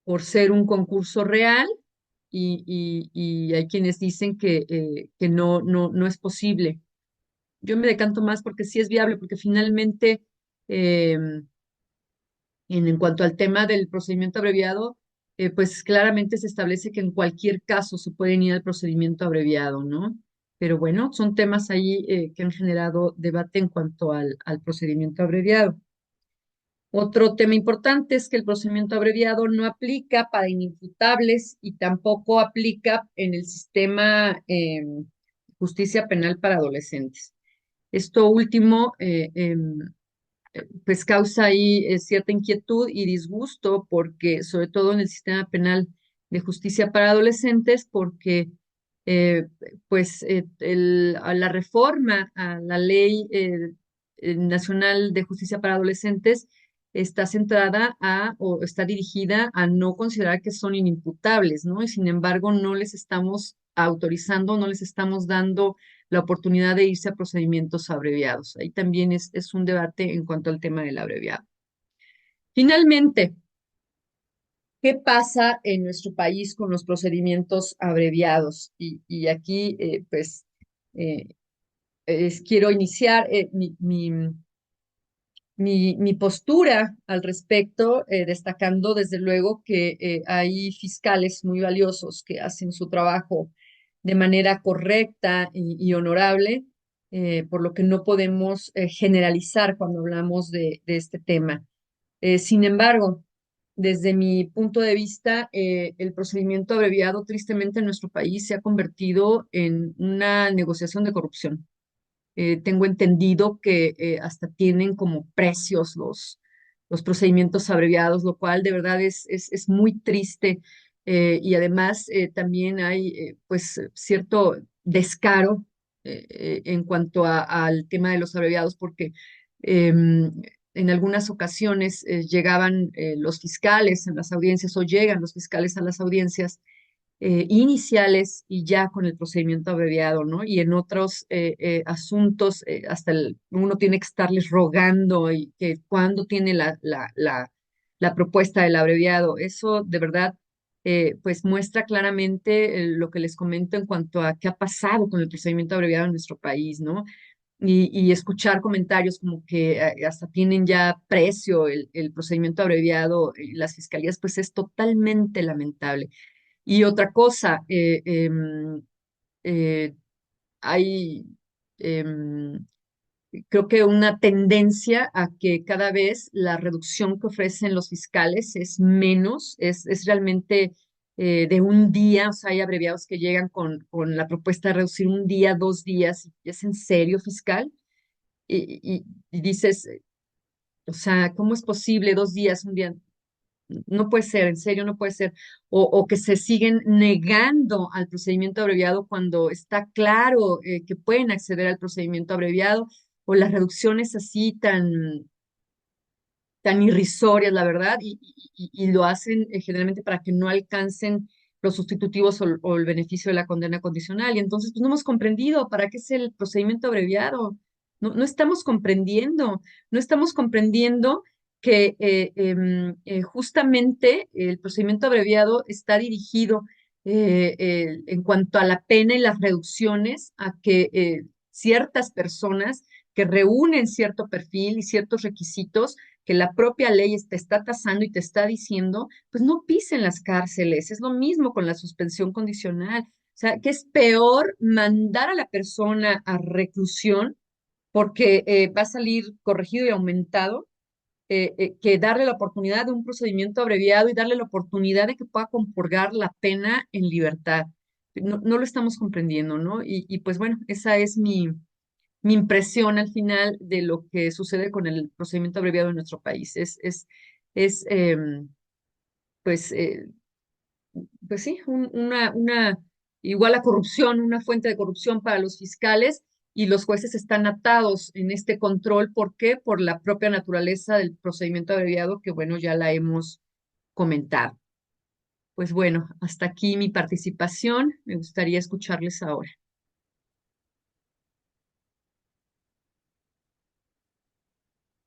S2: por ser un concurso real y hay quienes dicen que no es posible. Yo me decanto más porque sí es viable, porque finalmente, en cuanto al tema del procedimiento abreviado, pues claramente se establece que en cualquier caso se pueden ir al procedimiento abreviado, ¿no? Pero bueno, son temas ahí que han generado debate en cuanto al procedimiento abreviado. Otro tema importante es que el procedimiento abreviado no aplica para inimputables y tampoco aplica en el sistema justicia penal para adolescentes. Esto último, pues causa ahí cierta inquietud y disgusto porque, sobre todo en el sistema penal de justicia para adolescentes, porque eh, pues a la reforma a la ley nacional de justicia para adolescentes está centrada o está dirigida a no considerar que son inimputables, ¿no? Y sin embargo no les estamos autorizando, no les estamos dando la oportunidad de irse a procedimientos abreviados. Ahí también es un debate en cuanto al tema del abreviado. Finalmente, ¿qué pasa en nuestro país con los procedimientos abreviados? Y aquí, pues, eh, quiero iniciar mi postura al respecto, destacando desde luego que hay fiscales muy valiosos que hacen su trabajo de manera correcta y honorable por lo que no podemos generalizar cuando hablamos de este tema. Sin embargo, desde mi punto de vista, el procedimiento abreviado tristemente en nuestro país se ha convertido en una negociación de corrupción. Tengo entendido que hasta tienen como precios los procedimientos abreviados, lo cual de verdad es muy triste. Y además también hay pues cierto descaro en cuanto al tema de los abreviados, porque en algunas ocasiones llegaban los fiscales en las audiencias o llegan los fiscales a las audiencias iniciales y ya con el procedimiento abreviado, ¿no? Y en otros asuntos, uno tiene que estarles rogando y que cuando tiene la propuesta del abreviado. Eso de verdad, pues muestra claramente lo que les comento en cuanto a qué ha pasado con el procedimiento abreviado en nuestro país, ¿no? Y escuchar comentarios como que hasta tienen ya precio el procedimiento abreviado y las fiscalías, pues es totalmente lamentable. Y otra cosa, eh, hay em, creo que una tendencia a que cada vez la reducción que ofrecen los fiscales es menos, es realmente de un día, o sea, hay abreviados que llegan con la propuesta de reducir un día, 2 días, ¿es en serio, fiscal? Y dices, o sea, ¿cómo es posible 2 días, un día? No puede ser, en serio, no puede ser. O que se siguen negando al procedimiento abreviado cuando está claro que pueden acceder al procedimiento abreviado, o las reducciones así tan irrisorias, la verdad, y lo hacen generalmente para que no alcancen los sustitutivos o el beneficio de la condena condicional. Y entonces, pues no hemos comprendido para qué es el procedimiento abreviado. No estamos comprendiendo, no estamos comprendiendo que justamente el procedimiento abreviado está dirigido en cuanto a la pena y las reducciones a que ciertas personas que reúnen cierto perfil y ciertos requisitos que la propia ley te está tasando y te está diciendo, pues no pisen las cárceles. Es lo mismo con la suspensión condicional. O sea, que es peor mandar a la persona a reclusión porque va a salir corregido y aumentado, que darle la oportunidad de un procedimiento abreviado y darle la oportunidad de que pueda compurgar la pena en libertad. No lo estamos comprendiendo, ¿no? Y pues bueno, esa es mi impresión al final de lo que sucede con el procedimiento abreviado en nuestro país. Es pues, pues sí, igual a corrupción, una fuente de corrupción para los fiscales, y los jueces están atados en este control. ¿Por qué? Por la propia naturaleza del procedimiento abreviado, que bueno, ya la hemos comentado. Pues bueno, hasta aquí mi participación. Me gustaría escucharles ahora.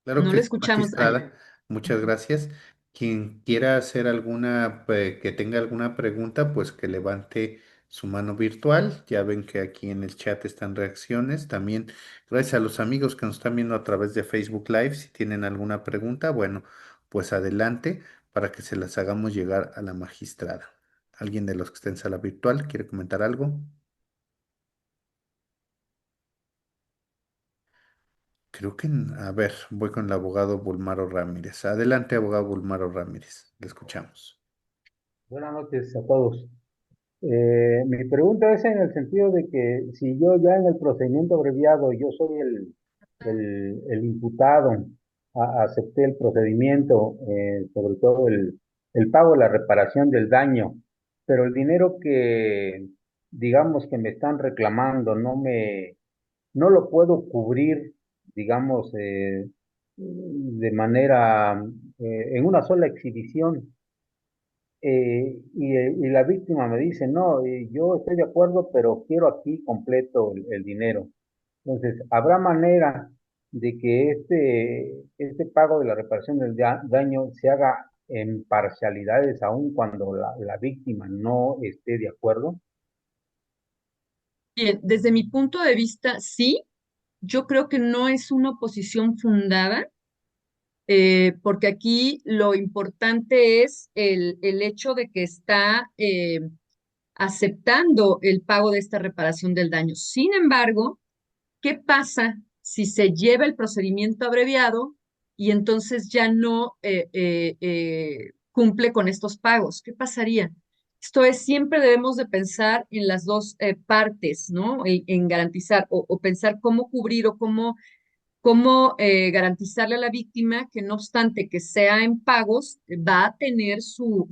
S1: Claro
S2: No
S1: que
S2: lo
S1: sí,
S2: escuchamos. Ay.
S1: magistrada. Muchas gracias. Quien quiera hacer alguna, que tenga alguna pregunta, pues que levante su mano virtual. Ya ven que aquí en el chat están reacciones. También gracias a los amigos que nos están viendo a través de Facebook Live. Si tienen alguna pregunta, bueno, pues adelante para que se las hagamos llegar a la magistrada. ¿Alguien de los que está en sala virtual quiere comentar algo? Creo que, a ver, voy con el abogado Bulmaro Ramírez. Adelante, abogado Bulmaro Ramírez. Le escuchamos.
S3: Buenas noches a todos. Mi pregunta es en el sentido de que si yo ya en el procedimiento abreviado, yo soy el imputado, acepté el procedimiento, sobre todo el pago de la reparación del daño, pero el dinero que, digamos, que me están reclamando, no lo puedo cubrir, digamos, de manera, en una sola exhibición. Y la víctima me dice, no, yo estoy de acuerdo, pero quiero aquí completo el dinero. Entonces, ¿habrá manera de que este pago de la reparación del daño se haga en parcialidades, aun cuando la víctima no esté de acuerdo?
S2: Bien, desde mi punto de vista, sí, yo creo que no es una oposición fundada, porque aquí lo importante es el hecho de que está aceptando el pago de esta reparación del daño. Sin embargo, ¿qué pasa si se lleva el procedimiento abreviado y entonces ya no cumple con estos pagos? ¿Qué pasaría? Esto es, siempre debemos de pensar en las dos partes, ¿no? En garantizar o pensar cómo cubrir o cómo garantizarle a la víctima que no obstante que sea en pagos, va a tener su,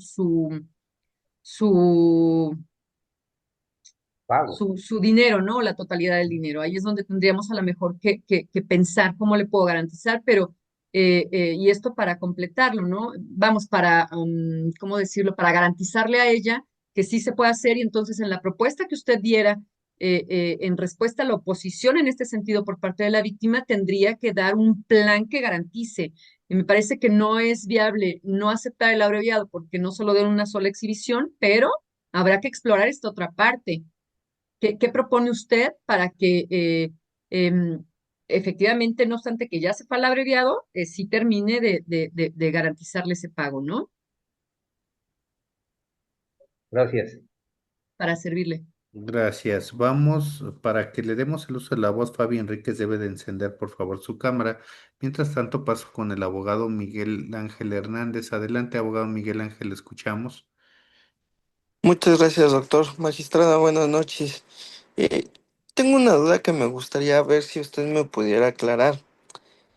S3: Pago.
S2: su dinero, ¿no? La totalidad del dinero. Ahí es donde tendríamos a lo mejor que pensar cómo le puedo garantizar, pero, y esto para completarlo, ¿no? Vamos, para, ¿cómo decirlo? Para garantizarle a ella que sí se puede hacer y entonces en la propuesta que usted diera, en respuesta a la oposición en este sentido por parte de la víctima, tendría que dar un plan que garantice. Y me parece que no es viable no aceptar el abreviado porque no solo den una sola exhibición, pero habrá que explorar esta otra parte. ¿Qué propone usted para que em, efectivamente, no obstante que ya sepa el abreviado, sí termine de garantizarle ese pago, ¿no?
S3: Gracias.
S2: Para servirle.
S1: Gracias. Vamos, para que le demos el uso de la voz, Fabi Enríquez debe de encender, por favor, su cámara. Mientras tanto, paso con el abogado Miguel Ángel Hernández. Adelante, abogado Miguel Ángel, le escuchamos.
S4: Muchas gracias, doctor. Magistrada, buenas noches. Eh, Tengo una duda que me gustaría ver si usted me pudiera aclarar.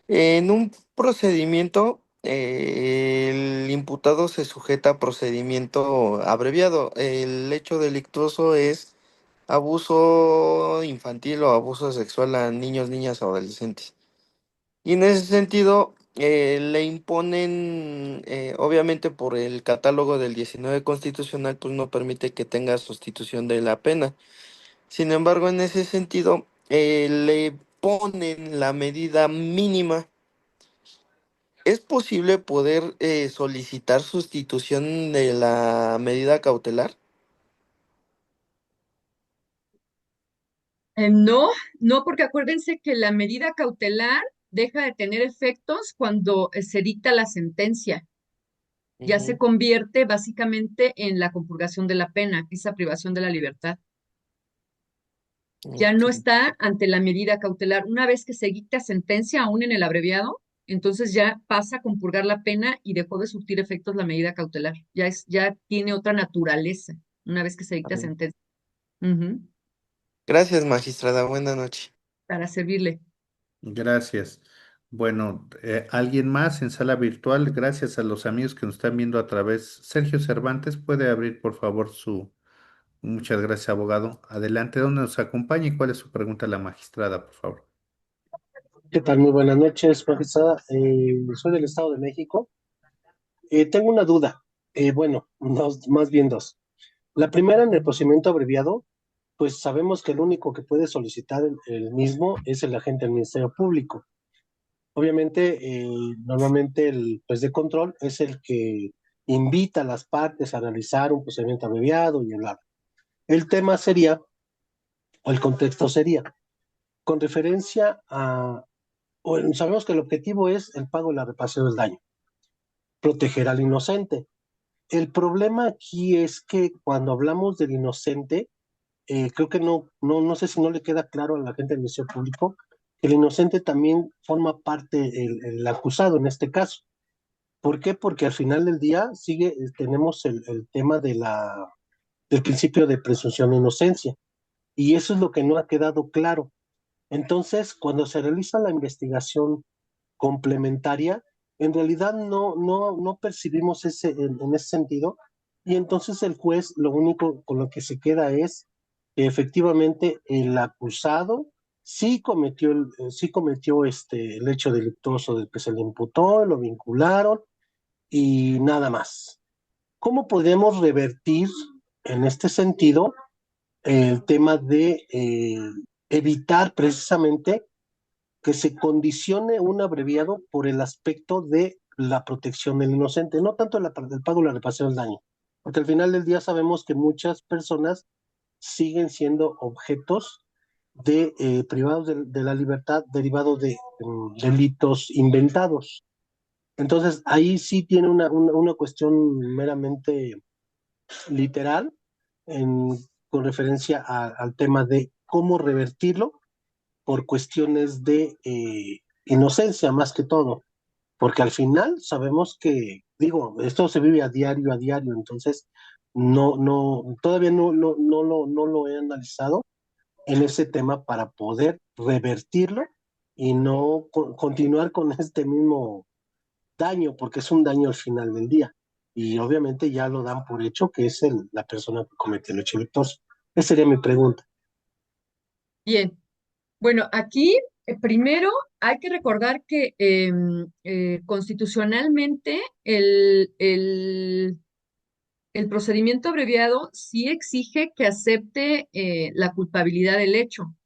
S4: En un procedimiento, el imputado se sujeta a procedimiento abreviado. El hecho delictuoso es abuso infantil o abuso sexual a niños, niñas o adolescentes. Y en ese sentido, le imponen, obviamente por el catálogo del 19 constitucional, pues no permite que tenga sustitución de la pena. Sin embargo, en ese sentido, le ponen la medida mínima. ¿Es posible poder solicitar sustitución de la medida cautelar?
S2: No, no, porque acuérdense que la medida cautelar deja de tener efectos cuando se dicta la sentencia. Ya se
S4: Ujú.
S2: convierte básicamente en la compurgación de la pena, esa privación de la libertad. Ya no
S4: Ok.
S2: está ante la medida cautelar. Una vez que se dicta sentencia, aún en el abreviado, entonces ya pasa a compurgar la pena y dejó de surtir efectos la medida cautelar. Ya tiene otra naturaleza una vez que se dicta sentencia. Ujú.
S4: Gracias, magistrada. Buenas noches.
S2: Para servirle.
S1: Gracias. Bueno, ¿alguien más en sala virtual? Gracias a los amigos que nos están viendo a través. Sergio Cervantes, ¿puede abrir, por favor, su... Muchas gracias, abogado. Adelante, ¿dónde nos acompaña y cuál es su pregunta a la magistrada, por favor?
S5: ¿Qué tal? Muy buenas noches, profesora. Soy del Estado de México. Tengo una duda. Bueno, más bien dos. La primera, en el procedimiento abreviado, pues sabemos que el único que puede solicitar el mismo es el agente del Ministerio Público. Obviamente, normalmente el juez de control es el que invita a las partes a realizar un procedimiento abreviado y hablar. El tema sería, o el contexto sería, con referencia a, bueno, sabemos que el objetivo es el pago de la reparación del daño, proteger al inocente. El problema aquí es que cuando hablamos del inocente, creo que no sé si no le queda claro a la gente del Ministerio Público que el inocente también forma parte el acusado en este caso. ¿Por qué? Porque al final del día tenemos el tema del principio de presunción de inocencia y eso es lo que no ha quedado claro. Entonces, cuando se realiza la investigación complementaria, en realidad no percibimos en ese sentido, y entonces el juez lo único con lo que se queda es que efectivamente el acusado sí cometió el hecho delictuoso del que se le imputó, lo vincularon y nada más. ¿Cómo podemos revertir en este sentido el tema de evitar precisamente que se condicione un abreviado por el aspecto de la protección del inocente, no tanto del pago de la reparación del daño, porque al final del día sabemos que muchas personas siguen siendo objetos de privados de la libertad derivados de delitos inventados. Entonces, ahí sí tiene una cuestión meramente literal en, con referencia al tema de cómo revertirlo por cuestiones de inocencia más que todo, porque al final sabemos que, digo, esto se vive a diario, entonces todavía no lo he analizado en ese tema para poder revertirlo y no continuar con este mismo daño, porque es un daño al final del día. Y obviamente ya lo dan por hecho que es la persona que comete el hecho luctuoso. Esa sería mi pregunta.
S2: Bien. Bueno, aquí primero hay que recordar que constitucionalmente el procedimiento abreviado sí exige que acepte la culpabilidad del hecho,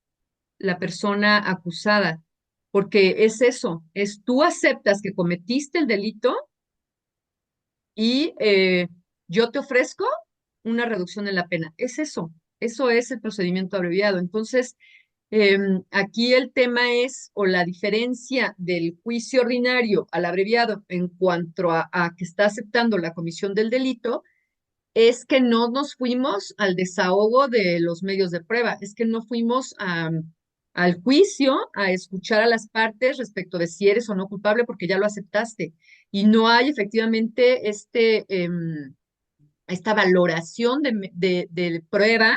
S2: la persona acusada, porque es eso, es tú aceptas que cometiste el delito y yo te ofrezco una reducción en la pena. Es eso es el procedimiento abreviado. Entonces, aquí el tema es, o la diferencia del juicio ordinario al abreviado en cuanto a que está aceptando la comisión del delito, es que no nos fuimos al desahogo de los medios de prueba, es que no fuimos al juicio a escuchar a las partes respecto de si eres o no culpable, porque ya lo aceptaste. Y no hay efectivamente esta valoración de prueba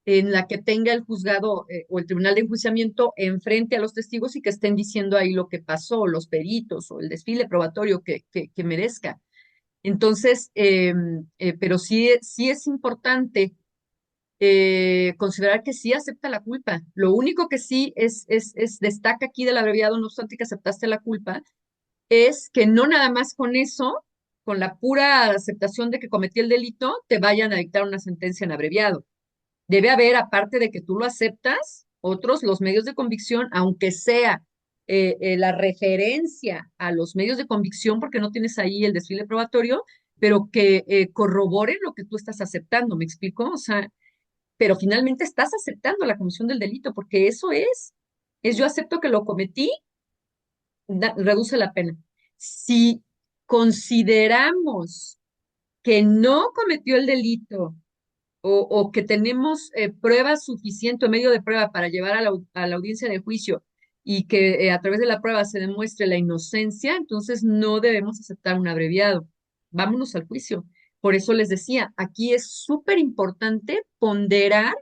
S2: en la que tenga el juzgado o el tribunal de enjuiciamiento enfrente a los testigos y que estén diciendo ahí lo que pasó, los peritos o el desfile probatorio que merezca. Entonces, pero sí es importante considerar que sí acepta la culpa. Lo único que sí destaca aquí del abreviado, no obstante que aceptaste la culpa, es que no nada más con eso, con la pura aceptación de que cometí el delito, te vayan a dictar una sentencia en abreviado. Debe haber, aparte de que tú lo aceptas, otros, los medios de convicción, aunque sea la referencia a los medios de convicción, porque no tienes ahí el desfile probatorio, pero que corroboren lo que tú estás aceptando, ¿me explico? O sea, pero finalmente estás aceptando la comisión del delito, porque eso es yo acepto que lo cometí, reduce la pena. Si consideramos que no cometió el delito, o que tenemos pruebas suficientes, medio de prueba para llevar a la audiencia de juicio y que a través de la prueba se demuestre la inocencia, entonces no debemos aceptar un abreviado. Vámonos al juicio. Por eso les decía, aquí es súper importante ponderar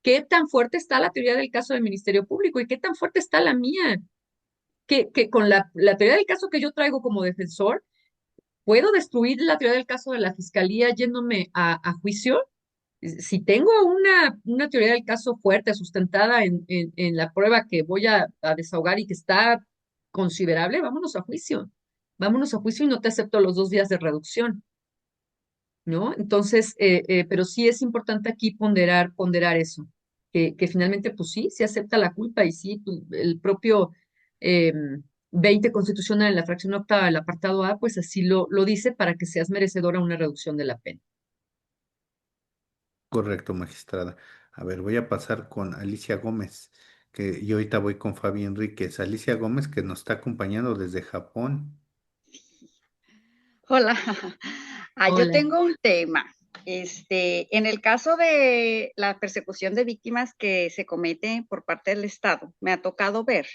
S2: qué tan fuerte está la teoría del caso del Ministerio Público y qué tan fuerte está la mía. Que con la teoría del caso que yo traigo como defensor, puedo destruir la teoría del caso de la Fiscalía yéndome a juicio. Si tengo una teoría del caso fuerte, sustentada en la prueba que voy a desahogar y que está considerable, vámonos a juicio. Vámonos a juicio y no te acepto los 2 días de reducción, ¿no? Entonces, pero sí es importante aquí ponderar eso, que finalmente, pues sí, se acepta la culpa y sí, pues, el propio eh, 20 constitucional en la fracción octava del apartado A, pues así lo dice para que seas merecedora una reducción de la pena.
S1: Correcto, magistrada. A ver, voy a pasar con Alicia Gómez, que yo ahorita voy con Fabi Enríquez. Alicia Gómez, que nos está acompañando desde Japón.
S6: Hola, yo
S2: Hola.
S6: tengo un tema. En el caso de la persecución de víctimas que se comete por parte del Estado, me ha tocado ver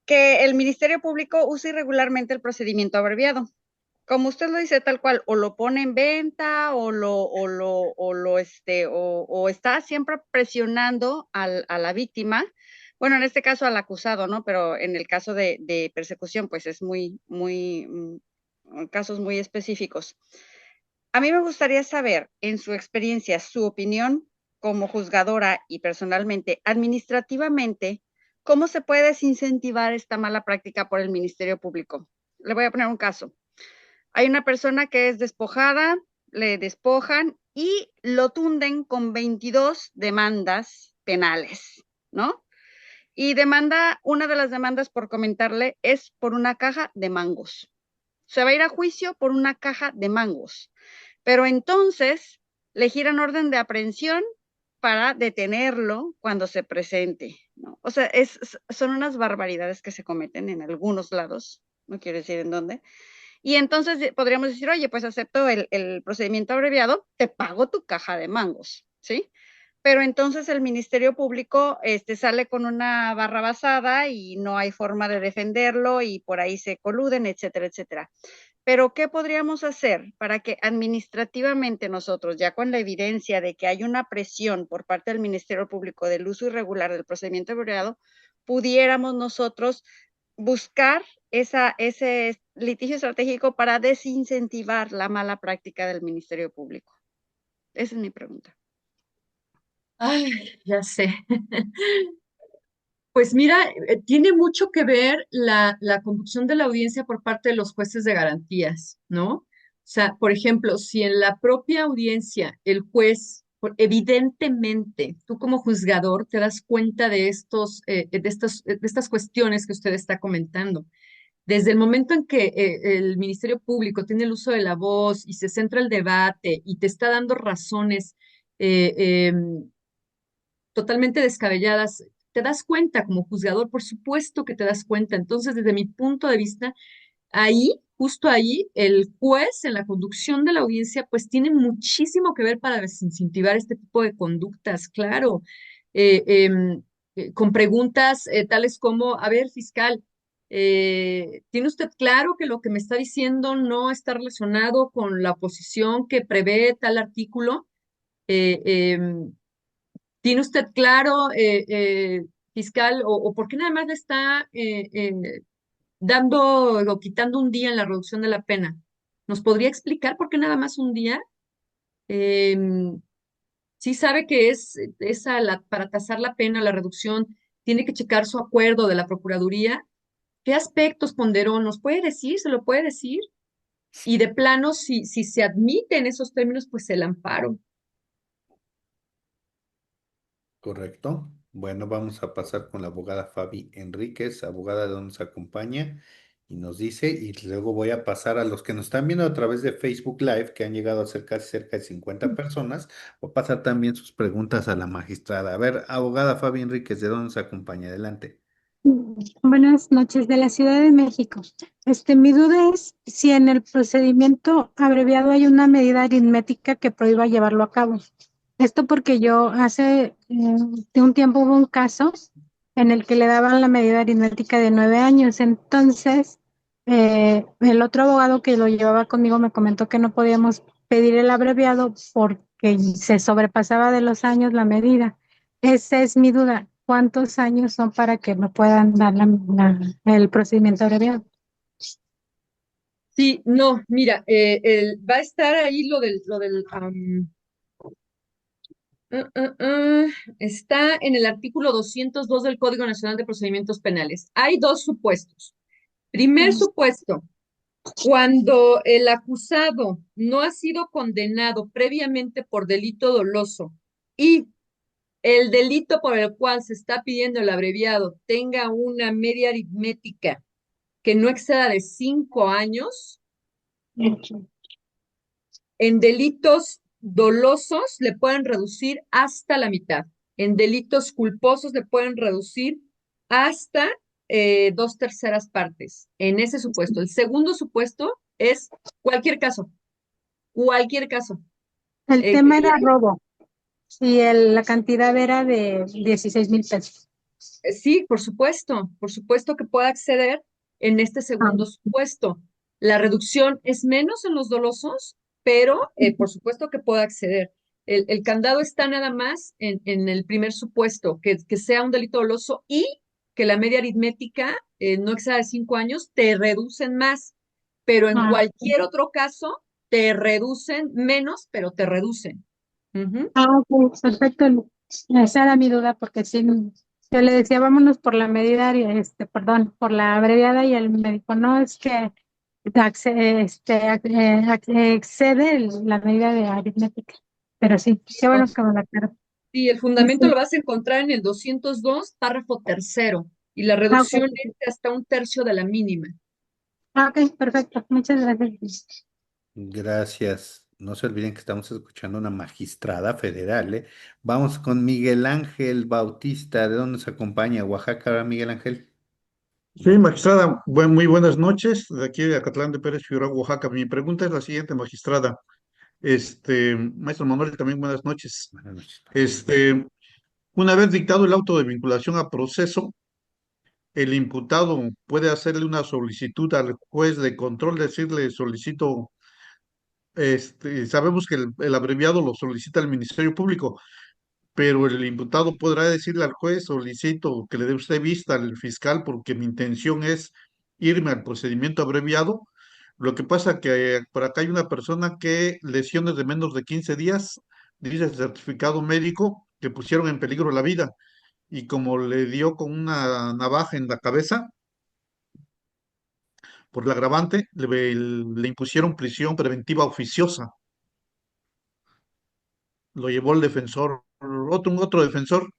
S6: que el Ministerio Público usa irregularmente el procedimiento abreviado. Como usted lo dice tal cual, o lo pone en venta o está siempre presionando a la víctima. Bueno, en este caso al acusado, ¿no? Pero en el caso de persecución, pues es casos muy específicos. A mí me gustaría saber, en su experiencia, su opinión como juzgadora y personalmente, administrativamente, ¿cómo se puede desincentivar esta mala práctica por el Ministerio Público? Le voy a poner un caso. Hay una persona que es despojada, le despojan y lo tunden con 22 demandas penales, ¿no? Y una de las demandas, por comentarle, es por una caja de mangos. Se va a ir a juicio por una caja de mangos. Pero entonces le giran orden de aprehensión para detenerlo cuando se presente, ¿no? O sea, son unas barbaridades que se cometen en algunos lados, no quiero decir en dónde. Y entonces podríamos decir, oye, pues acepto el procedimiento abreviado, te pago tu caja de mangos, ¿sí? pero entonces el Ministerio Público sale con una barra basada y no hay forma de defenderlo y por ahí se coluden, etcétera, etcétera. Pero, ¿qué podríamos hacer para que administrativamente nosotros, ya con la evidencia de que hay una presión por parte del Ministerio Público del uso irregular del procedimiento abreviado, pudiéramos nosotros buscar ese litigio estratégico para desincentivar la mala práctica del Ministerio Público? Esa es mi pregunta.
S2: Ay, ya sé. Pues mira, tiene mucho que ver la conducción de la audiencia por parte de los jueces de garantías, ¿no? O sea, por ejemplo, si en la propia audiencia el juez, evidentemente, tú como juzgador te das cuenta de de estas cuestiones que usted está comentando. Desde el momento en que el Ministerio Público tiene el uso de la voz y se centra el debate y te está dando razones eh, em, totalmente descabelladas, te das cuenta como juzgador, por supuesto que te das cuenta. Entonces, desde mi punto de vista, ahí, justo ahí, el juez en la conducción de la audiencia, pues tiene muchísimo que ver para desincentivar este tipo de conductas, claro. Eh, em, con preguntas tales como, a ver, fiscal, ¿tiene usted claro que lo que me está diciendo no está relacionado con la oposición que prevé tal artículo? Eh, em, ¿Tiene usted claro, fiscal, o por qué nada más le está dando o quitando un día en la reducción de la pena? ¿Nos podría explicar por qué nada más un día? Sí sabe que es esa para tasar la pena, la reducción, tiene que checar su acuerdo de la Procuraduría. ¿Qué aspectos ponderó? ¿Nos puede decir? ¿Se lo puede decir? Y de plano, si se admite en esos términos, pues el amparo.
S1: Correcto. Bueno, vamos a pasar con la abogada Fabi Enríquez, abogada de donde nos acompaña y nos dice, y luego voy a pasar a los que nos están viendo a través de Facebook Live, que han llegado a ser casi cerca de 50 personas, voy a pasar también sus preguntas a la magistrada. A ver, abogada Fabi Enríquez, ¿de dónde nos acompaña? Adelante.
S7: Buenas noches, de la Ciudad de México. Mi duda es si en el procedimiento abreviado hay una medida aritmética que prohíba llevarlo a cabo. Esto porque yo hace de un tiempo hubo un caso en el que le daban la medida aritmética de 9 años. Entonces, el otro abogado que lo llevaba conmigo me comentó que no podíamos pedir el abreviado porque se sobrepasaba de los años la medida. Esa es mi duda. ¿Cuántos años son para que me puedan dar el procedimiento abreviado?
S2: Sí, no, mira, va a estar ahí ah, ah, ah, está en el artículo 202 del Código Nacional de Procedimientos Penales. Hay dos supuestos. Primer supuesto, cuando el acusado no ha sido condenado previamente por delito doloso y el delito por el cual se está pidiendo el abreviado tenga una media aritmética que no exceda de 5 años. En delitos dolosos le pueden reducir hasta la mitad. En delitos culposos le pueden reducir hasta 2/3 partes. En ese supuesto. El segundo supuesto es cualquier caso. Cualquier caso.
S7: El
S2: Eh,
S7: tema era robo y la cantidad era de 16,000 pesos.
S2: Sí, por supuesto que puede acceder en este
S7: Ah,
S2: segundo supuesto. La reducción es menos en los dolosos, pero por supuesto que puede acceder. El candado está nada más en el primer supuesto, que sea un delito doloso y que la media aritmética no exceda de 5 años, te reducen más, pero en
S7: ah,
S2: cualquier otro caso te reducen menos, pero te reducen. Ujú.
S7: ok, perfecto. Esa era mi duda porque sí, yo le decía vámonos por la medida, perdón, por la abreviada y él me dijo, no, es que excede la medida de aritmética. Pero sí, qué bueno que me la aclaró.
S2: Sí, el fundamento lo vas a encontrar en el 202, párrafo tercero, y la
S7: Ah, ok,
S2: reducción es de hasta 1/3 de la mínima.
S7: ok, perfecto. Muchas gracias.
S1: Gracias. No se olviden que estamos escuchando a una magistrada federal, ¿eh? Vamos con Miguel Ángel Bautista. ¿De dónde nos acompaña? Oaxaca, Miguel Ángel.
S8: Sí, magistrada, muy buenas noches, de aquí de Acatlán de Pérez, Figueroa, Oaxaca. Mi pregunta es la siguiente, magistrada. Maestro Manuel, también buenas noches.
S1: Buenas noches.
S8: Una vez dictado el auto de vinculación a proceso, el imputado puede hacerle una solicitud al juez de control, decirle solicito, sabemos que el abreviado lo solicita el Ministerio Público, pero el imputado podrá decirle al juez, solicito que le dé usted vista al fiscal porque mi intención es irme al procedimiento abreviado. Lo que pasa que por acá hay una persona que lesiones de menos de 15 días, dice el certificado médico, que pusieron en peligro la vida y como le dio con una navaja en la cabeza, por el agravante, le impusieron prisión preventiva oficiosa. Lo llevó el defensor, otro defensor,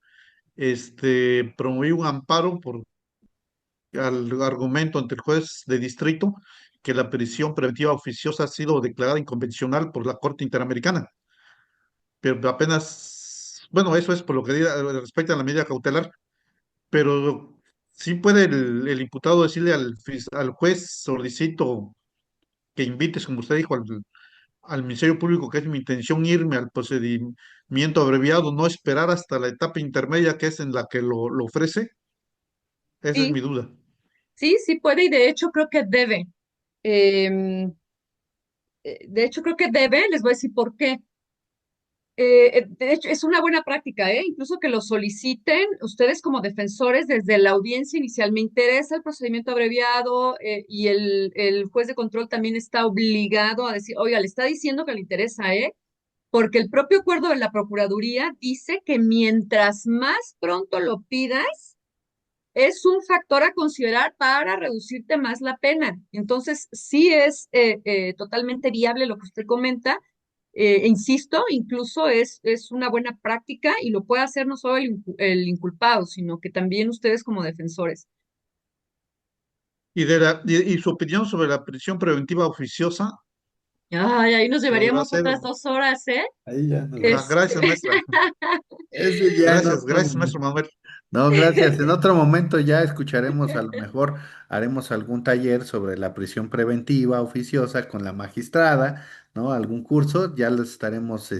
S8: promovió un amparo por al argumento ante el juez de distrito que la prisión preventiva oficiosa ha sido declarada inconvencional por la Corte Interamericana. Pero apenas, bueno, eso es por lo que respecta a la medida cautelar, pero sí puede el imputado decirle al juez, solicito que invites, como usted dijo, al Ministerio Público, que es mi intención irme al procedimiento abreviado, no esperar hasta la etapa intermedia que es en la que lo ofrece. Esa es
S2: Sí,
S8: mi duda.
S2: sí, sí puede y de hecho creo que debe. Em, de hecho creo que debe, les voy a decir por qué. De hecho, es una buena práctica, ¿eh? Incluso que lo soliciten ustedes como defensores desde la audiencia inicial. Me interesa el procedimiento abreviado y el juez de control también está obligado a decir, oiga, le está diciendo que le interesa, ¿eh? Porque el propio acuerdo de la Procuraduría dice que mientras más pronto lo pidas, es un factor a considerar para reducirte más la pena. Entonces, sí es totalmente viable lo que usted comenta. Insisto, incluso es una buena práctica y lo puede hacer no solo el inculpado, sino que también ustedes como defensores.
S8: Y su opinión sobre la prisión preventiva oficiosa,
S2: Ay, ahí nos
S8: ¿podrá
S2: llevaríamos
S8: ser?
S2: otras 2 horas, ¿eh?
S1: Ahí ya nos
S8: Ah,
S1: vamos.
S8: gracias, maestra.
S1: Ese ya en
S8: Gracias,
S1: otro
S8: gracias, maestro
S1: momento.
S8: Manuel.
S1: No, gracias. En otro momento ya escucharemos, a lo mejor haremos algún taller sobre la prisión preventiva oficiosa con la magistrada, ¿no? Algún curso, ya los estaremos,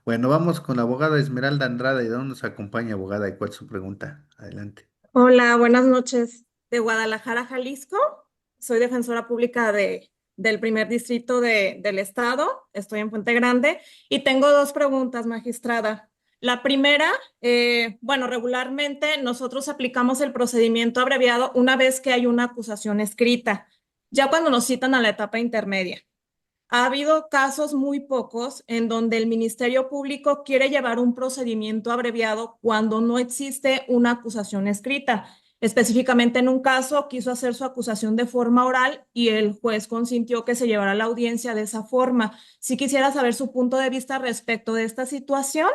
S1: bueno, vamos con la abogada Esmeralda Andrade. ¿De dónde nos acompaña, abogada? ¿Y cuál es su pregunta? Adelante.
S9: Hola, buenas noches. De Guadalajara, Jalisco. Soy defensora pública del primer distrito del estado. Estoy en Puente Grande y tengo dos preguntas, magistrada. La primera, bueno, regularmente nosotros aplicamos el procedimiento abreviado una vez que hay una acusación escrita, ya cuando nos citan a la etapa intermedia. Ha habido casos muy pocos en donde el Ministerio Público quiere llevar un procedimiento abreviado cuando no existe una acusación escrita. Específicamente en un caso quiso hacer su acusación de forma oral y el juez consintió que se llevara la audiencia de esa forma. Si quisiera saber su punto de vista respecto de esta situación,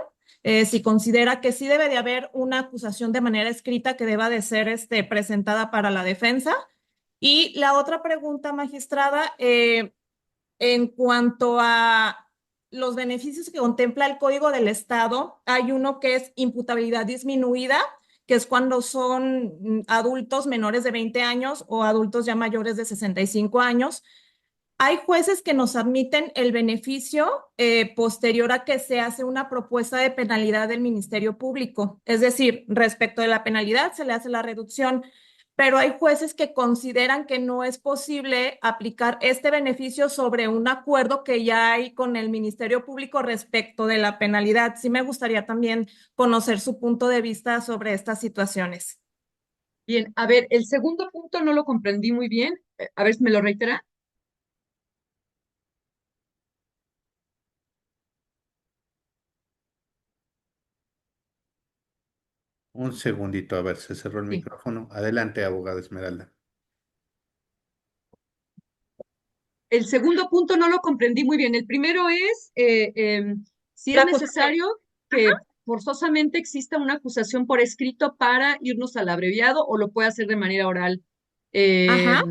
S9: si considera que sí debe de haber una acusación de manera escrita que deba de ser presentada para la defensa. Y la otra pregunta, magistrada, en cuanto a los beneficios que contempla el Código del Estado, hay uno que es imputabilidad disminuida, que es cuando son adultos menores de 20 años o adultos ya mayores de 65 años. Hay jueces que nos admiten el beneficio posterior a que se hace una propuesta de penalidad del Ministerio Público. Es decir, respecto de la penalidad se le hace la reducción, pero hay jueces que consideran que no es posible aplicar este beneficio sobre un acuerdo que ya hay con el Ministerio Público respecto de la penalidad. Sí me gustaría también conocer su punto de vista sobre estas situaciones.
S2: Bien, a ver, el segundo punto no lo comprendí muy bien. A ver si me lo reitera.
S1: Un segundito, a ver, se cerró el
S2: Sí.
S1: micrófono. Adelante, abogada Esmeralda.
S2: El segundo punto no lo comprendí muy bien. El primero es si es
S9: La acusación.
S2: necesario que forzosamente exista una acusación por escrito para irnos al abreviado o lo puede hacer de manera oral eh,
S9: Ajá.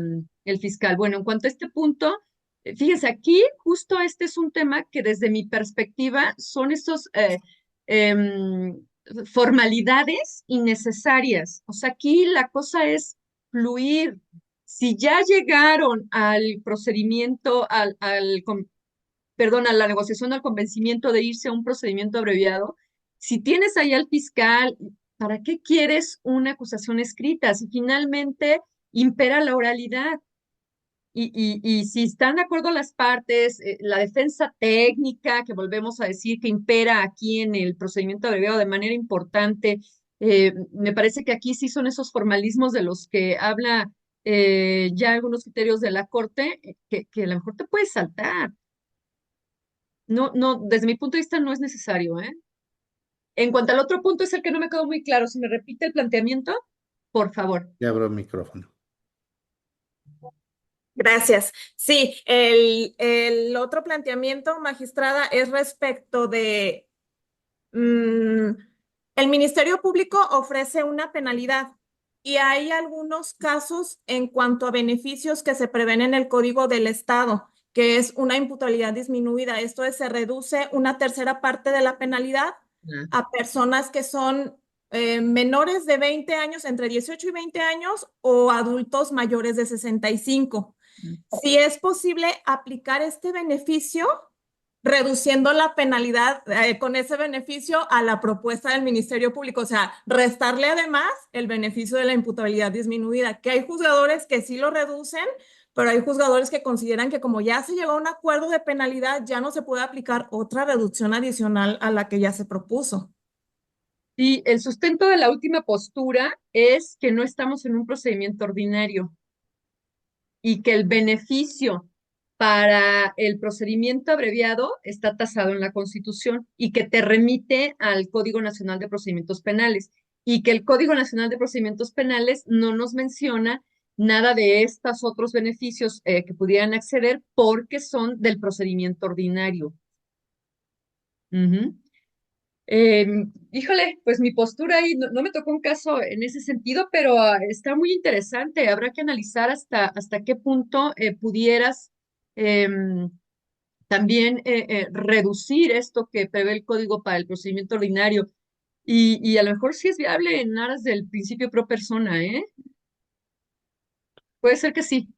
S2: el fiscal. Bueno, en cuanto a este punto, fíjense, aquí justo este es un tema que desde mi perspectiva son estos formalidades innecesarias. O sea, aquí la cosa es fluir. Si ya llegaron al procedimiento, perdón, a la negociación, al convencimiento de irse a un procedimiento abreviado, si tienes ahí al fiscal, ¿para qué quieres una acusación escrita? Si finalmente impera la oralidad. Y si están de acuerdo las partes, la defensa técnica, que volvemos a decir que impera aquí en el procedimiento abreviado de manera importante, me parece que aquí sí son esos formalismos de los que habla ya algunos criterios de la Corte, que a lo mejor te puedes saltar. No, no, desde mi punto de vista no es necesario, ¿eh? En cuanto al otro punto es el que no me quedó muy claro. Si me repite el planteamiento, por favor.
S1: Ya abro el micrófono.
S9: Gracias. Sí, el otro planteamiento, magistrada, es respecto de el Ministerio Público ofrece una penalidad y hay algunos casos en cuanto a beneficios que se prevén en el Código del Estado, que es una imputabilidad disminuida. Esto es, se reduce una tercera parte de la penalidad a personas que son menores de 20 años, entre 18 y 20 años, o adultos mayores de 65. Si es posible aplicar este beneficio reduciendo la penalidad con ese beneficio a la propuesta del Ministerio Público, o sea, restarle además el beneficio de la imputabilidad disminuida, que hay juzgadores que sí lo reducen, pero hay juzgadores que consideran que como ya se llegó a un acuerdo de penalidad, ya no se puede aplicar otra reducción adicional a la que ya se propuso.
S2: Y el sustento de la última postura es que no estamos en un procedimiento ordinario y que el beneficio para el procedimiento abreviado está tasado en la Constitución y que te remite al Código Nacional de Procedimientos Penales y que el Código Nacional de Procedimientos Penales no nos menciona nada de estos otros beneficios que pudieran acceder porque son del procedimiento ordinario. Ujú. Híjole, pues mi postura ahí no me tocó un caso en ese sentido, pero está muy interesante. Habrá que analizar hasta qué punto pudieras em, también reducir esto que prevé el código para el procedimiento ordinario. Y a lo mejor sí es viable en aras del principio pro persona, ¿eh? Puede ser que sí.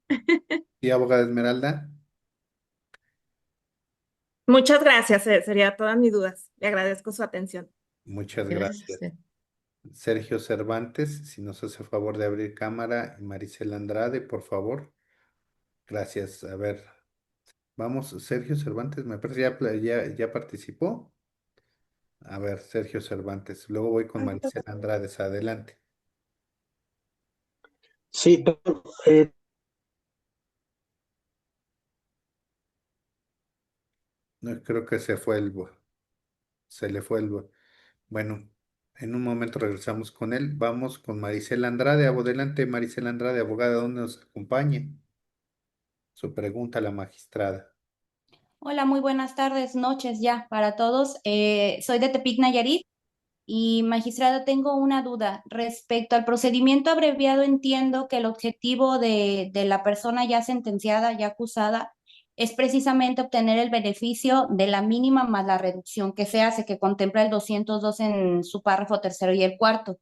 S1: Sí, abogada Esmeralda.
S9: Muchas gracias, sería todas mis dudas. Le agradezco su atención.
S1: Muchas
S2: Gracias a
S1: gracias.
S2: usted.
S1: Sergio Cervantes, si nos hace favor de abrir cámara, y Maricela Andrade, por favor. Gracias. A ver, vamos, Sergio Cervantes, me parece ya participó. A ver, Sergio Cervantes. Luego voy con Maricela Andrade. Adelante.
S5: Sí,
S1: No, creo que se le fue Bueno, en un momento regresamos con él. Vamos con Maricela Andrade. Adelante, Maricela Andrade, abogada, ¿dónde nos acompañe? Su pregunta a la magistrada.
S10: Hola, muy buenas tardes, noches ya para todos. Soy de Tepic, Nayarit y magistrada, tengo una duda respecto al procedimiento abreviado. Entiendo que el objetivo de la persona ya sentenciada, ya acusada, es precisamente obtener el beneficio de la mínima más la reducción que se hace, que contempla el 202 en su párrafo tercero y el cuarto.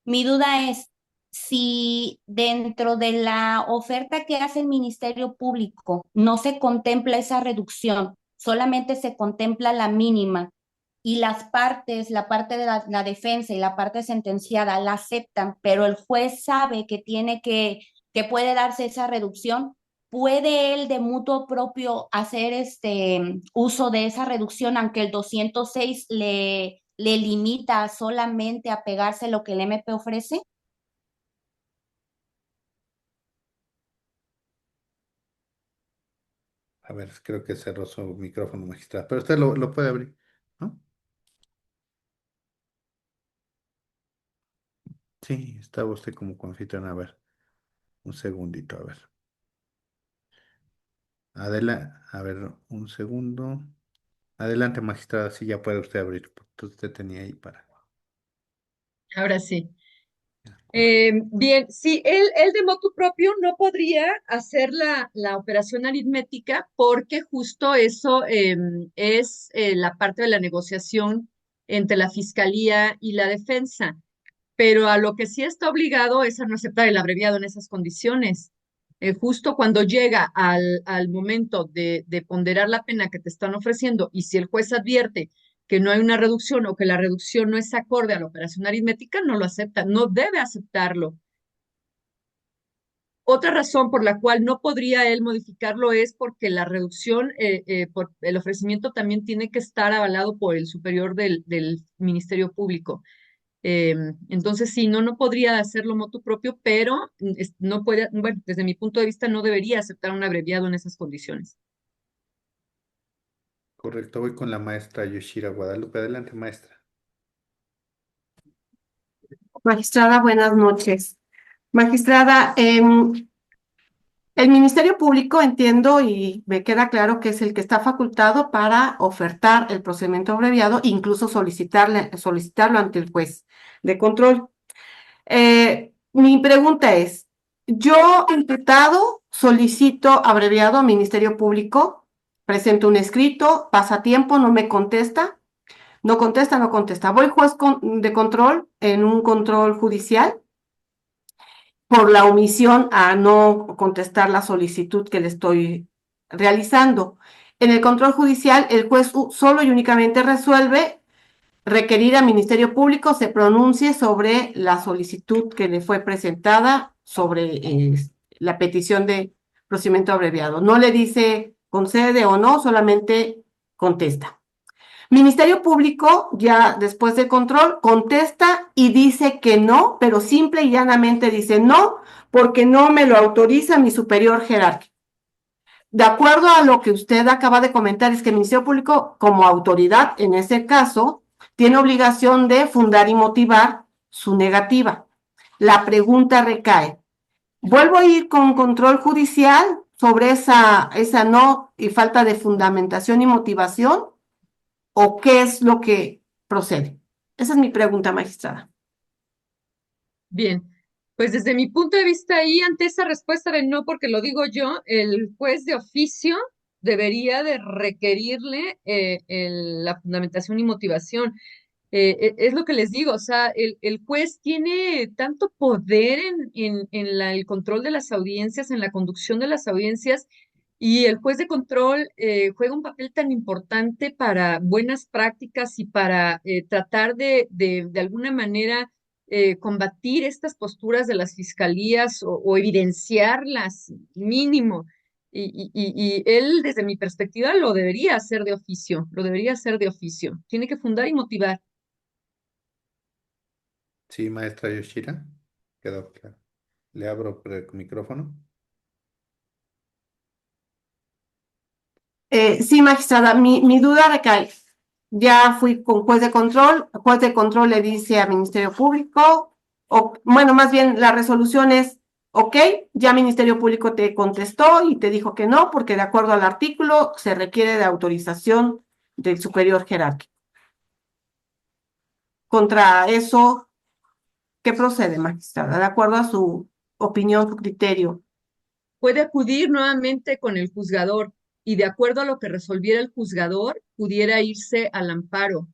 S10: Mi duda es si dentro de la oferta que hace el Ministerio Público no se contempla esa reducción, solamente se contempla la mínima y las partes, la parte de la defensa y la parte sentenciada la aceptan, pero el juez sabe que que puede darse esa reducción. ¿Puede él de mutuo propio hacer este uso de esa reducción, aunque el 206 le limita solamente a pegarse lo que el MP ofrece?
S1: A ver, creo que cerró su micrófono, magistrada, pero usted lo puede abrir, ¿no? Sí, estaba usted como confitrón. A ver, un segundito, a ver. A ver, un segundo. Adelante, magistrada, sí, ya puede usted abrir, porque usted tenía ahí para.
S2: Ahora sí. Bien, sí, él de motu propio no podría hacer la operación aritmética porque justo eso es la parte de la negociación entre la fiscalía y la defensa, pero a lo que sí está obligado es a no aceptar el abreviado en esas condiciones. justo cuando llega al momento de ponderar la pena que te están ofreciendo y si el juez advierte que no hay una reducción o que la reducción no es acorde a la operación aritmética, no lo acepta, no debe aceptarlo. Otra razón por la cual no podría él modificarlo es porque la reducción, por el ofrecimiento también tiene que estar avalado por el superior del Ministerio Público. Entonces, sí, no podría hacerlo motu propio, pero no puede, bueno, desde mi punto de vista, no debería aceptar un abreviado en esas condiciones.
S1: Correcto, voy con la maestra Yoshira Guadalupe. Adelante, maestra.
S11: Magistrada, buenas noches. Magistrada, el Ministerio Público entiendo y me queda claro que es el que está facultado para ofertar el procedimiento abreviado, incluso solicitarlo ante el juez de control. Mi pregunta es, yo, imputado, solicito abreviado al Ministerio Público, presento un escrito, pasa tiempo, no me contesta, no contesta, no contesta. Voy juez de control en un control judicial por la omisión a no contestar la solicitud que le estoy realizando. En el control judicial, el juez solo y únicamente resuelve requerir al Ministerio Público se pronuncie sobre la solicitud que le fue presentada sobre la petición de procedimiento abreviado. No le dice concede o no, solamente contesta. Ministerio Público, ya después de control, contesta y dice que no, pero simple y llanamente dice no, porque no me lo autoriza mi superior jerárquico. De acuerdo a lo que usted acaba de comentar, es que el Ministerio Público, como autoridad en ese caso, tiene obligación de fundar y motivar su negativa. La pregunta recae, ¿vuelvo a ir con control judicial sobre esa no y falta de fundamentación y motivación? ¿O qué es lo que procede? Esa es mi pregunta, magistrada.
S2: Bien, pues desde mi punto de vista ahí, ante esa respuesta de no, porque lo digo yo, el juez de oficio debería de requerirle la fundamentación y motivación. Es lo que les digo, o sea, el juez tiene tanto poder en el control de las audiencias, en la conducción de las audiencias, y el juez de control juega un papel tan importante para buenas prácticas y para tratar de alguna manera combatir estas posturas de las fiscalías o evidenciarlas mínimo. Y él, desde mi perspectiva, lo debería hacer de oficio, lo debería hacer de oficio. Tiene que fundar y motivar.
S1: Sí, maestra Yoshira. Quedó claro. Le abro el micrófono.
S11: Sí, magistrada, mi duda recae. Ya fui con juez de control le dice al Ministerio Público, bueno, más bien la resolución es, ok, ya Ministerio Público te contestó y te dijo que no, porque de acuerdo al artículo se requiere de autorización del superior jerárquico. Contra eso, ¿qué procede, magistrada? De acuerdo a su opinión, su criterio.
S2: Puede acudir nuevamente con el juzgador y de acuerdo a lo que resolviera el juzgador, pudiera irse al amparo.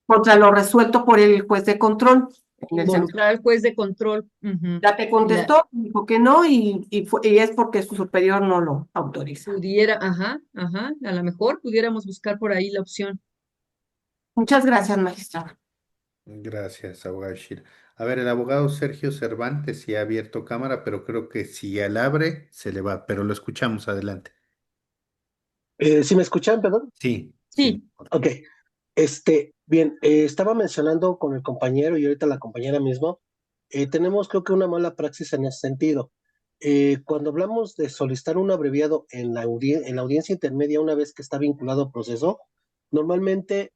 S11: Contra lo resuelto por el juez de control.
S2: Contra el juez de control.
S11: Ya te contestó, dijo que no y es porque su superior no lo autoriza.
S2: Pudiera, a lo mejor pudiéramos buscar por ahí la opción.
S11: Muchas gracias, magistrada.
S1: Gracias, abogado Yoshira. A ver, el abogado Sergio Cervantes sí ha abierto cámara, pero creo que si él abre, se le va, pero lo escuchamos, adelante.
S5: ¿Sí me escuchan, perdón?
S1: Sí.
S2: Sí.
S5: Ok. Bien, estaba mencionando con el compañero y ahorita la compañera mismo, tenemos creo que una mala praxis en ese sentido. Cuando hablamos de solicitar un abreviado en la audiencia intermedia una vez que está vinculado al proceso, normalmente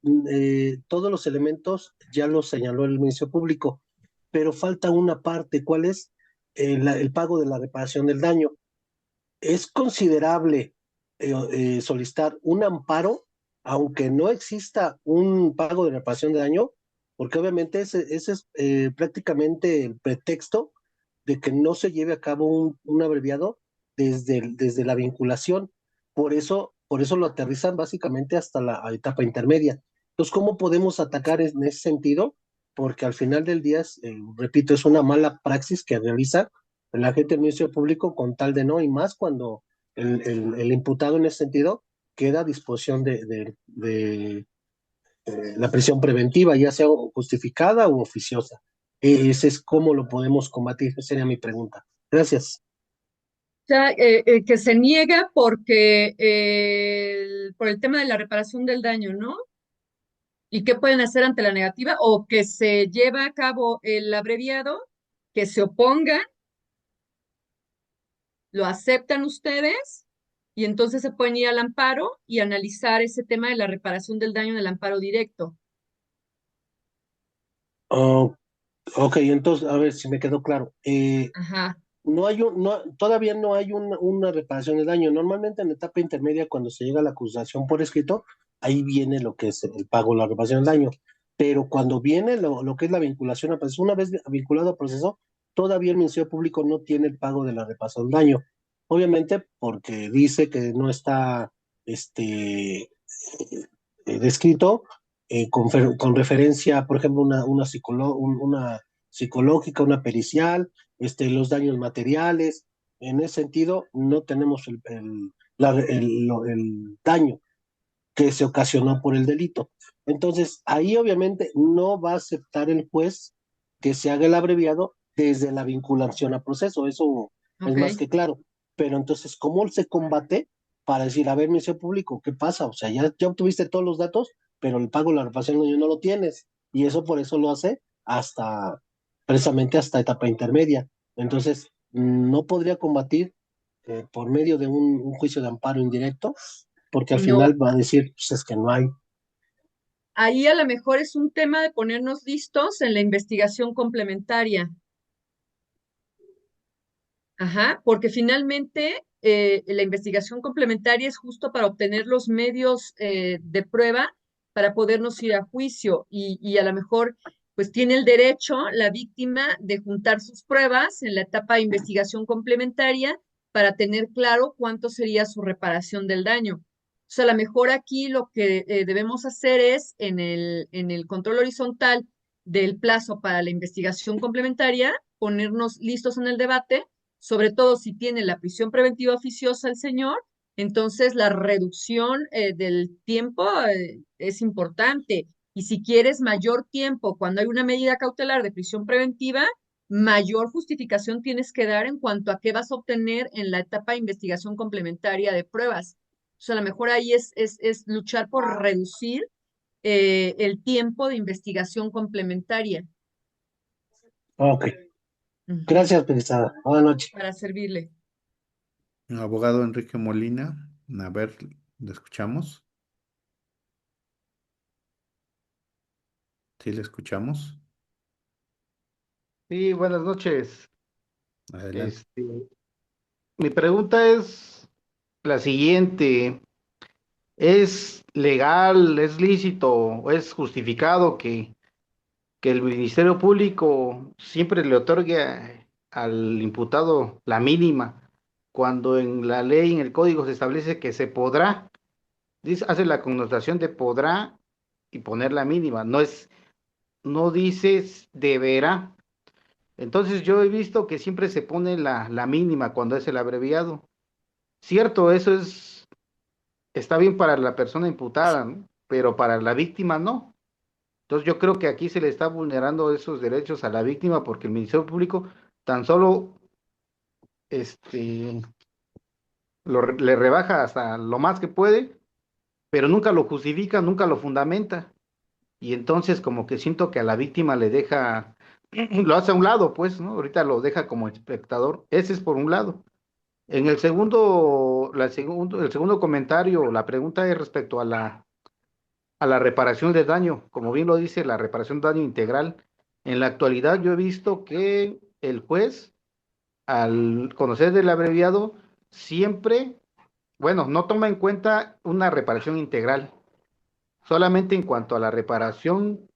S5: todos los elementos ya los señaló el Ministerio Público, pero falta una parte, ¿cuál es? El pago de la reparación del daño. ¿Es considerable solicitar un amparo aunque no exista un pago de reparación de daño? Porque obviamente ese es prácticamente el pretexto de que no se lleve a cabo un abreviado desde la vinculación. Por eso lo aterrizan básicamente hasta la etapa intermedia. Entonces, ¿cómo podemos atacar en ese sentido porque al final del día, repito, es una mala praxis que realiza el agente del Ministerio Público con tal de no, y más cuando el imputado en ese sentido queda a disposición de la prisión preventiva, ya sea justificada u oficiosa. Ese es cómo lo podemos combatir, esa sería mi pregunta. Gracias.
S2: O sea, que se niega porque por el tema de la reparación del daño, ¿no? ¿Y qué pueden hacer ante la negativa? O que se lleva a cabo el abreviado, que se opongan, lo aceptan ustedes y entonces se pueden ir al amparo y analizar ese tema de la reparación del daño en el amparo directo.
S5: Oh, ok, entonces, a ver si me quedó claro.
S2: Ajá,
S5: Todavía no hay una reparación del daño. Normalmente en la etapa intermedia, cuando se llega a la acusación por escrito, ahí viene lo que es el pago, la reparación del daño. Pero cuando viene lo que es la vinculación a proceso, una vez vinculado a proceso, todavía el Ministerio Público no tiene el pago de la reparación del daño. Obviamente porque dice que no está descrito con referencia, por ejemplo, una psicológica, una pericial, los daños materiales. En ese sentido, no tenemos el daño que se ocasionó por el delito. Entonces, ahí obviamente no va a aceptar el juez que se haga el abreviado desde la vinculación a proceso, eso es más
S2: ok.
S5: que claro. Pero entonces, ¿cómo se combate para decir, a ver, Ministerio Público, ¿qué pasa? O sea, ya obtuviste todos los datos, pero el pago de la reparación no lo tienes. Y eso por eso lo hace hasta, precisamente hasta etapa intermedia. Entonces, no podría combatir por medio de un juicio de amparo indirecto, porque al
S2: No,
S5: final va a decir, pues es que no hay.
S2: ahí a lo mejor es un tema de ponernos listos en la investigación complementaria. Ajá, porque finalmente la investigación complementaria es justo para obtener los medios de prueba para podernos ir a juicio y a lo mejor pues tiene el derecho la víctima de juntar sus pruebas en la etapa de investigación complementaria para tener claro cuánto sería su reparación del daño. O sea, a lo mejor aquí lo que debemos hacer es en el control horizontal del plazo para la investigación complementaria, ponernos listos en el debate sobre todo si tiene la prisión preventiva oficiosa el señor, entonces la reducción del tiempo es importante. Y si quieres mayor tiempo cuando hay una medida cautelar de prisión preventiva, mayor justificación tienes que dar en cuanto a qué vas a obtener en la etapa de investigación complementaria de pruebas. O sea, a lo mejor ahí es luchar por reducir el tiempo de investigación complementaria.
S5: Ok,
S2: Ujú.
S5: gracias, Pesada. Buenas noches.
S2: Para servirle.
S1: Abogado Enrique Molina, a ver, ¿le escuchamos? Sí, le escuchamos.
S12: Sí, buenas noches.
S1: Adelante.
S12: Este, mi pregunta es la siguiente. ¿Es legal, es lícito, o es justificado que el Ministerio Público siempre le otorgue al imputado la mínima cuando en la ley, en el código se establece que se podrá, hace la connotación de podrá y poner la mínima, no dices deberá? Entonces yo he visto que siempre se pone la mínima cuando es el abreviado. Cierto, está bien para la persona imputada, ¿no? Pero para la víctima no. Entonces yo creo que aquí se le está vulnerando esos derechos a la víctima porque el Ministerio Público tan solo este, le rebaja hasta lo más que puede, pero nunca lo justifica, nunca lo fundamenta. Y entonces como que siento que a la víctima le deja, lo hace a un lado, pues, ¿no? Ahorita lo deja como espectador. Ese es por un lado. En el segundo comentario, la pregunta es respecto a la reparación de daño. Como bien lo dice, la reparación de daño integral. En la actualidad yo he visto que el juez, al conocer del abreviado, siempre, bueno, no toma en cuenta una reparación integral, solamente en cuanto a la reparación,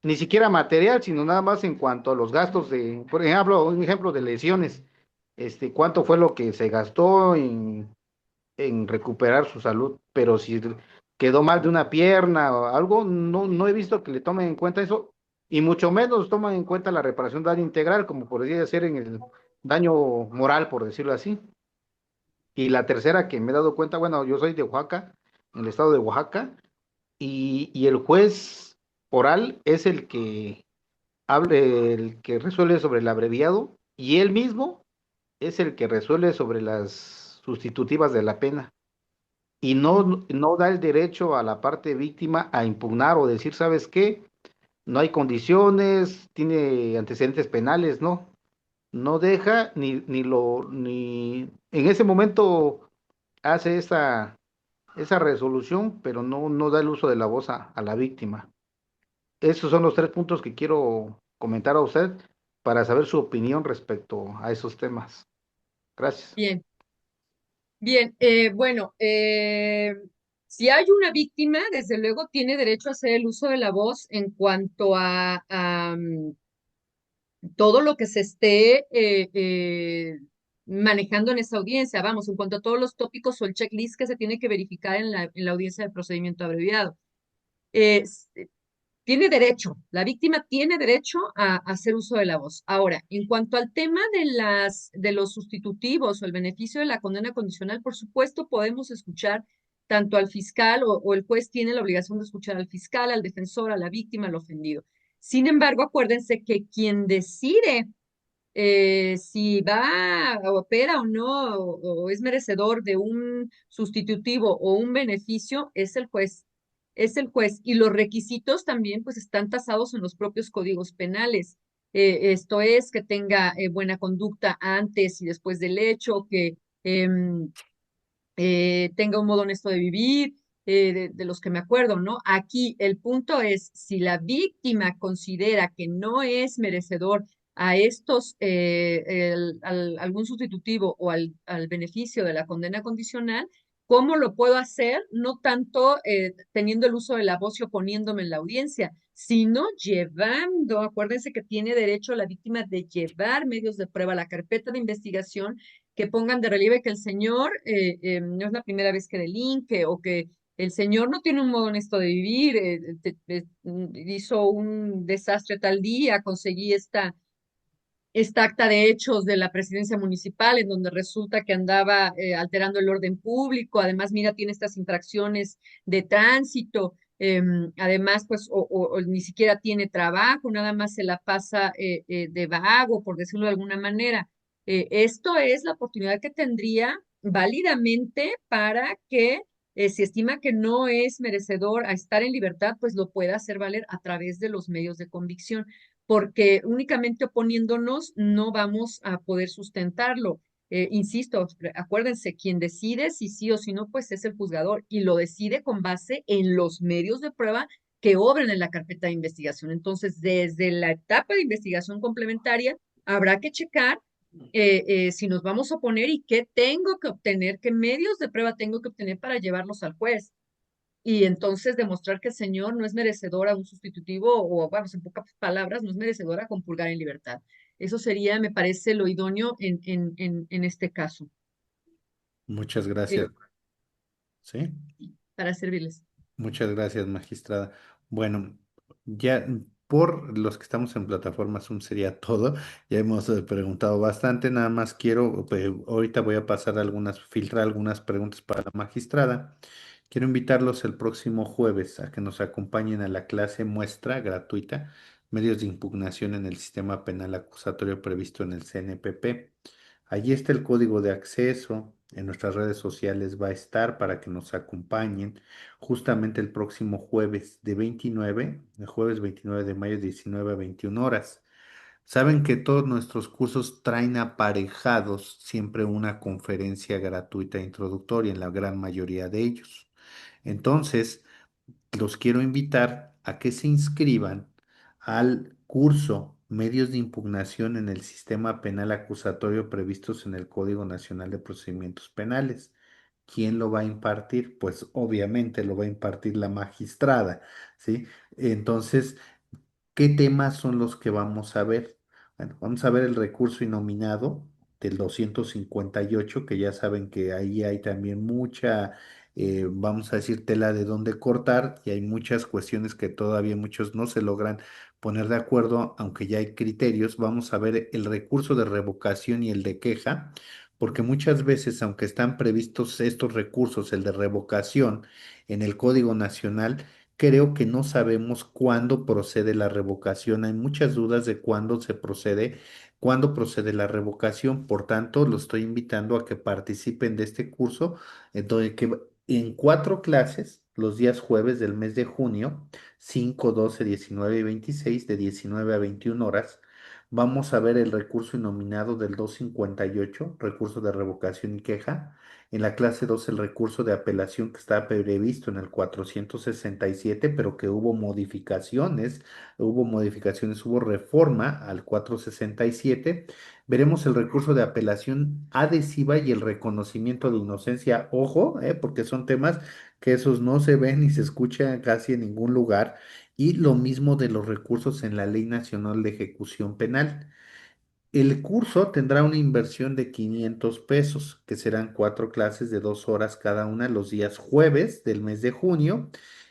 S12: ni siquiera material, sino nada más en cuanto a los gastos por ejemplo, un ejemplo de lesiones. Cuánto fue lo que se gastó en recuperar su salud, pero si quedó mal de una pierna o algo, no he visto que le tomen en cuenta eso, y mucho menos toman en cuenta la reparación de daño integral, como podría ser en el daño moral, por decirlo así. Y la tercera que me he dado cuenta, bueno, yo soy de Oaxaca, en el estado de Oaxaca, y el juez oral es el que resuelve sobre el abreviado, y él mismo es el que resuelve sobre las sustitutivas de la pena. Y no da el derecho a la parte víctima a impugnar o decir, ¿sabes qué? No hay condiciones, tiene antecedentes penales, no. No deja ni en ese momento hace esa resolución, pero no da el uso de la voz a la víctima. Esos son los tres puntos que quiero comentar a usted para saber su opinión respecto a esos temas. Gracias.
S2: Bien, bien. Bueno, si hay una víctima, desde luego tiene derecho a hacer el uso de la voz en cuanto a todo lo que se esté manejando en esa audiencia. Vamos, en cuanto a todos los tópicos o el checklist que se tiene que verificar en la audiencia de procedimiento abreviado. Eh, s- Tiene derecho, la víctima tiene derecho a hacer uso de la voz. Ahora, en cuanto al tema de los sustitutivos o el beneficio de la condena condicional, por supuesto, podemos escuchar tanto al fiscal o el juez tiene la obligación de escuchar al fiscal, al defensor, a la víctima, al ofendido. Sin embargo, acuérdense que quien decide si va, opera o no, o es merecedor de un sustitutivo o un beneficio, es el juez. Es el juez. Y los requisitos también, pues, están tasados en los propios códigos penales. Esto es que tenga buena conducta antes y después del hecho, que em, tenga un modo honesto de vivir, de los que me acuerdo, ¿no? Aquí el punto es, si la víctima considera que no es merecedor a estos, algún sustitutivo o al beneficio de la condena condicional, ¿cómo lo puedo hacer? No tanto teniendo el uso de la voz y oponiéndome en la audiencia, sino llevando, acuérdense que tiene derecho la víctima de llevar medios de prueba a la carpeta de investigación que pongan de relieve que el señor no es la primera vez que delinque o que el señor no tiene un modo honesto de vivir, hizo un desastre tal día, conseguí esta acta de hechos de la presidencia municipal en donde resulta que andaba alterando el orden público, además, mira, tiene estas infracciones de tránsito, además, pues, o ni siquiera tiene trabajo, nada más se la pasa de vago, por decirlo de alguna manera. Esto es la oportunidad que tendría válidamente para que, si estima que no es merecedor a estar en libertad, pues lo pueda hacer valer a través de los medios de convicción porque únicamente oponiéndonos no vamos a poder sustentarlo. Insisto, acuérdense, quien decide si sí o si no, pues es el juzgador y lo decide con base en los medios de prueba que obren en la carpeta de investigación. Entonces, desde la etapa de investigación complementaria, habrá que checar si nos vamos a oponer y qué tengo que obtener, qué medios de prueba tengo que obtener para llevarlos al juez y entonces demostrar que el señor no es merecedor a un sustitutivo o, bueno, en pocas palabras, no es merecedor a compulgar en libertad. Eso sería, me parece, lo idóneo en este caso.
S1: Muchas gracias.
S2: Eh,
S1: ¿Sí?
S2: para servirles.
S1: Muchas gracias, magistrada. Bueno, ya por los que estamos en plataforma Zoom sería todo. Ya hemos preguntado bastante. Nada más quiero, ahorita voy a pasar filtrar algunas preguntas para la magistrada. Quiero invitarlos el próximo jueves a que nos acompañen a la clase muestra gratuita, medios de impugnación en el sistema penal acusatorio previsto en el CNPP. Allí está el código de acceso. En nuestras redes sociales va a estar para que nos acompañen justamente el próximo jueves el jueves 29 de mayo, 19 a 21 horas. Saben que todos nuestros cursos traen aparejados siempre una conferencia gratuita introductoria en la gran mayoría de ellos. Entonces, los quiero invitar a que se inscriban al curso Medios de impugnación en el sistema penal acusatorio previstos en el Código Nacional de Procedimientos Penales. ¿Quién lo va a impartir? Pues obviamente lo va a impartir la magistrada, ¿sí? Entonces, ¿qué temas son los que vamos a ver? Bueno, vamos a ver el recurso innominado del 258, que ya saben que ahí hay también mucha vamos a decir, tela de dónde cortar y hay muchas cuestiones que todavía muchos no se logran poner de acuerdo, aunque ya hay criterios. Vamos a ver el recurso de revocación y el de queja, porque muchas veces, aunque están previstos estos recursos, el de revocación en el Código Nacional, creo que no sabemos cuándo procede la revocación. Hay muchas dudas de cuándo procede la revocación. Por tanto, lo estoy invitando a que participen de este curso, en 4 clases, los días jueves del mes de junio, 5, 12, 19 y 26, de 19 a 21 horas. Vamos a ver el recurso inominado del 258, recurso de revocación y queja. En la clase 2 el recurso de apelación que estaba previsto en el 467, pero que hubo reforma al 467. Veremos el recurso de apelación adhesiva y el reconocimiento de inocencia. Ojo, porque son temas que esos no se ven ni se escuchan casi en ningún lugar. Y lo mismo de los recursos en la Ley Nacional de Ejecución Penal. El curso tendrá una inversión de 500 pesos, que serán 4 clases de 2 horas cada una los días jueves del mes de junio.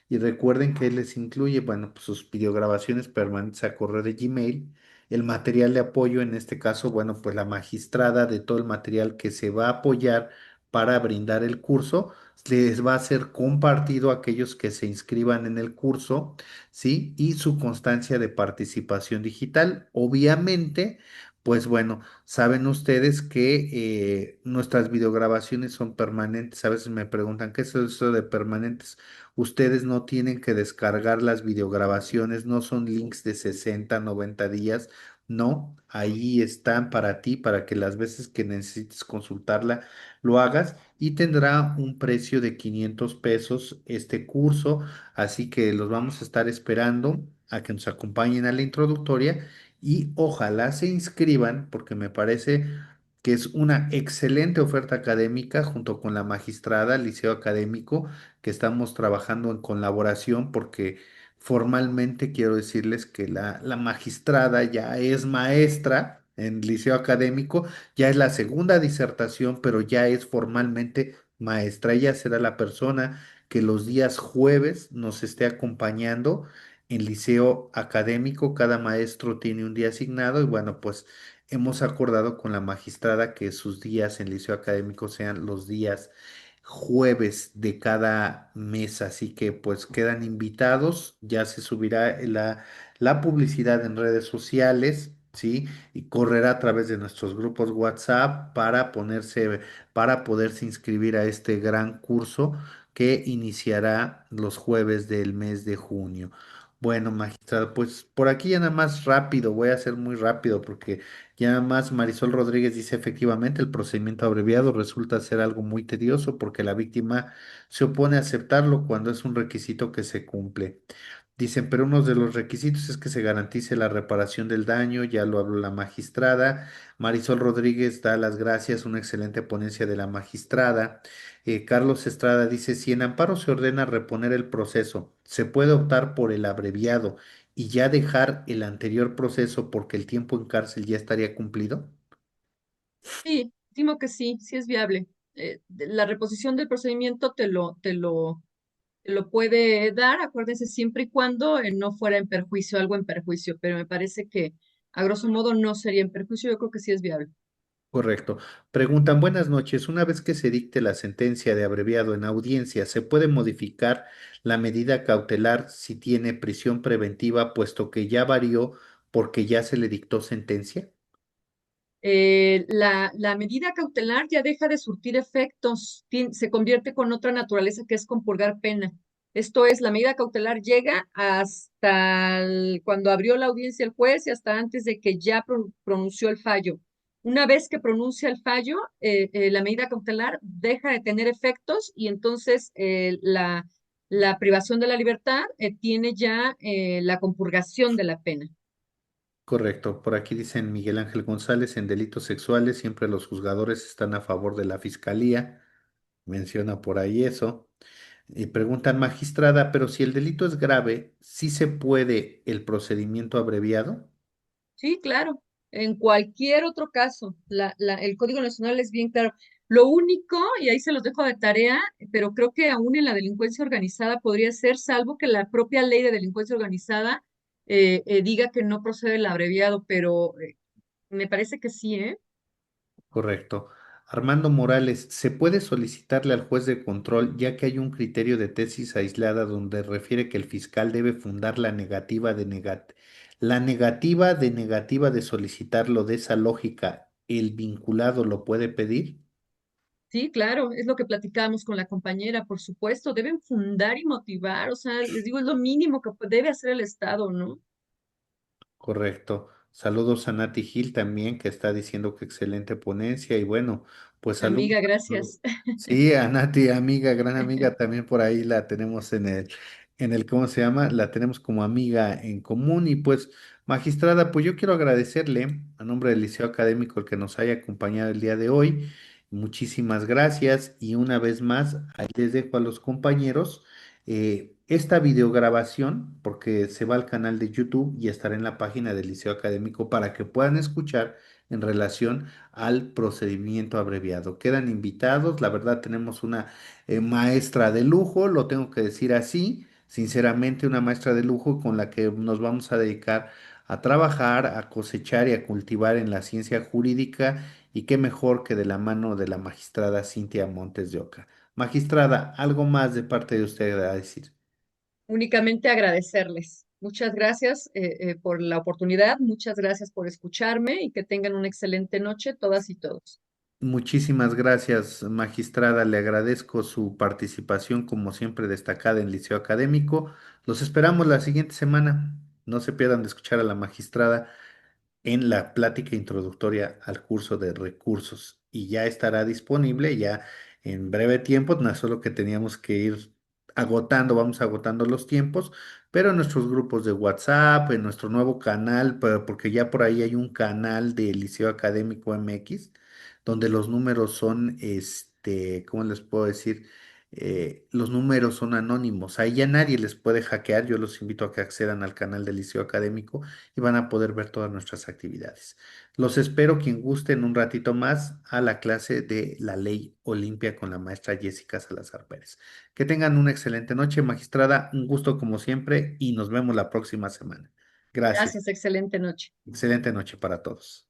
S1: Y recuerden que les incluye, bueno, pues sus videograbaciones permanentes a correo de Gmail, el material de apoyo, en este caso, bueno, pues la magistrada de todo el material que se va a apoyar para brindar el curso, les va a ser compartido a aquellos que se inscriban en el curso, ¿sí? Y su constancia de participación digital. Obviamente, pues bueno, saben ustedes que nuestras videograbaciones son permanentes. A veces me preguntan, ¿qué es eso de permanentes? Ustedes no tienen que descargar las videograbaciones, no son links de 60, 90 días. No, ahí están para ti, para que las veces que necesites consultarla lo hagas, y tendrá un precio de 500 pesos este curso. Así que los vamos a estar esperando a que nos acompañen a la introductoria y ojalá se inscriban porque me parece que es una excelente oferta académica junto con la magistrada, Liceo Académico, que estamos trabajando en colaboración porque formalmente quiero decirles que la magistrada ya es maestra en Liceo Académico, ya es la segunda disertación, pero ya es formalmente maestra. Ella será la persona que los días jueves nos esté acompañando en liceo académico. Cada maestro tiene un día asignado y bueno, pues hemos acordado con la magistrada que sus días en liceo académico sean los días jueves de cada mes, así que pues quedan invitados. Ya se subirá la publicidad en redes sociales, ¿sí? Y correrá a través de nuestros grupos WhatsApp para poderse inscribir a este gran curso que iniciará los jueves del mes de junio. Bueno, magistrado, pues por aquí ya nada más rápido, voy a hacer muy rápido porque ya nada más Marisol Rodríguez dice efectivamente el procedimiento abreviado resulta ser algo muy tedioso porque la víctima se opone a aceptarlo cuando es un requisito que se cumple. Dicen, pero uno de los requisitos es que se garantice la reparación del daño, ya lo habló la magistrada. Marisol Rodríguez da las gracias, una excelente ponencia de la magistrada. Carlos Estrada dice, si en amparo se ordena reponer el proceso, se puede optar por el abreviado y ya dejar el anterior proceso porque el tiempo en cárcel ya estaría cumplido.
S2: Sí, estimo que sí, sí es viable. La reposición del procedimiento te lo puede dar, acuérdense, siempre y cuando no fuera en perjuicio, algo en perjuicio, pero me parece que a grosso modo no sería en perjuicio, yo creo que sí es viable.
S1: Correcto. Preguntan, buenas noches. Una vez que se dicte la sentencia de abreviado en audiencia, ¿se puede modificar la medida cautelar si tiene prisión preventiva, puesto que ya varió porque ya se le dictó sentencia?
S2: La medida cautelar ya deja de surtir efectos, se convierte con otra naturaleza que es compurgar pena. Esto es, la medida cautelar llega hasta cuando abrió la audiencia el juez y hasta antes de que ya pronunció el fallo. Una vez que pronuncia el fallo, la medida cautelar deja de tener efectos y entonces la privación de la libertad tiene ya la compurgación de la pena.
S1: Correcto. Por aquí dicen Miguel Ángel González, en delitos sexuales siempre los juzgadores están a favor de la fiscalía. Menciona por ahí eso. Y preguntan, magistrada, pero si el delito es grave, ¿sí se puede el procedimiento abreviado?
S2: Sí, claro. En cualquier otro caso, el Código Nacional es bien claro. Lo único, y ahí se los dejo de tarea, pero creo que aún en la delincuencia organizada podría ser, salvo que la propia ley de delincuencia organizada diga que no procede el abreviado, pero me parece que sí, ¿eh?
S1: Correcto. Armando Morales, ¿se puede solicitarle al juez de control, ya que hay un criterio de tesis aislada donde refiere que el fiscal debe fundar la negativa de solicitarlo de esa lógica, el vinculado lo puede pedir?
S2: Sí, claro, es lo que platicábamos con la compañera, por supuesto, deben fundar y motivar, o sea, les digo, es lo mínimo que debe hacer el Estado, ¿no?
S1: Correcto. Saludos a Nati Gil también, que está diciendo que excelente ponencia. Y bueno, pues saludos
S2: Amiga,
S1: a todos.
S2: gracias.
S1: Sí, a Nati, amiga, gran amiga, también por ahí la tenemos ¿cómo se llama? La tenemos como amiga en común. Y pues, magistrada, pues yo quiero agradecerle a nombre del Liceo Académico el que nos haya acompañado el día de hoy. Muchísimas gracias. Y una vez más, ahí les dejo a los compañeros esta videograbación, porque se va al canal de YouTube y estará en la página del Liceo Académico para que puedan escuchar en relación al procedimiento abreviado. Quedan invitados, la verdad tenemos una maestra de lujo, lo tengo que decir así, sinceramente una maestra de lujo con la que nos vamos a dedicar a trabajar, a cosechar y a cultivar en la ciencia jurídica y qué mejor que de la mano de la magistrada Cintia Montes de Oca. Magistrada, algo más de parte de usted a decir.
S2: Únicamente agradecerles. Muchas gracias por la oportunidad, muchas gracias por escucharme y que tengan una excelente noche todas y todos.
S1: Muchísimas gracias, magistrada. Le agradezco su participación, como siempre, destacada en Liceo Académico. Los esperamos la siguiente semana. No se pierdan de escuchar a la magistrada en la plática introductoria al curso de recursos y ya estará disponible ya en breve tiempo, no es solo que teníamos que ir agotando, vamos agotando los tiempos, pero en nuestros grupos de WhatsApp, en nuestro nuevo canal, porque ya por ahí hay un canal de Liceo Académico MX, donde los números son, ¿cómo les puedo decir? Los números son anónimos, ahí ya nadie les puede hackear, yo los invito a que accedan al canal del Liceo Académico y van a poder ver todas nuestras actividades. Los espero quien guste en un ratito más a la clase de la Ley Olimpia con la maestra Jessica Salazar Pérez. Que tengan una excelente noche, magistrada, un gusto como siempre y nos vemos la próxima semana. Gracias.
S2: Gracias, excelente noche.
S1: Excelente noche para todos.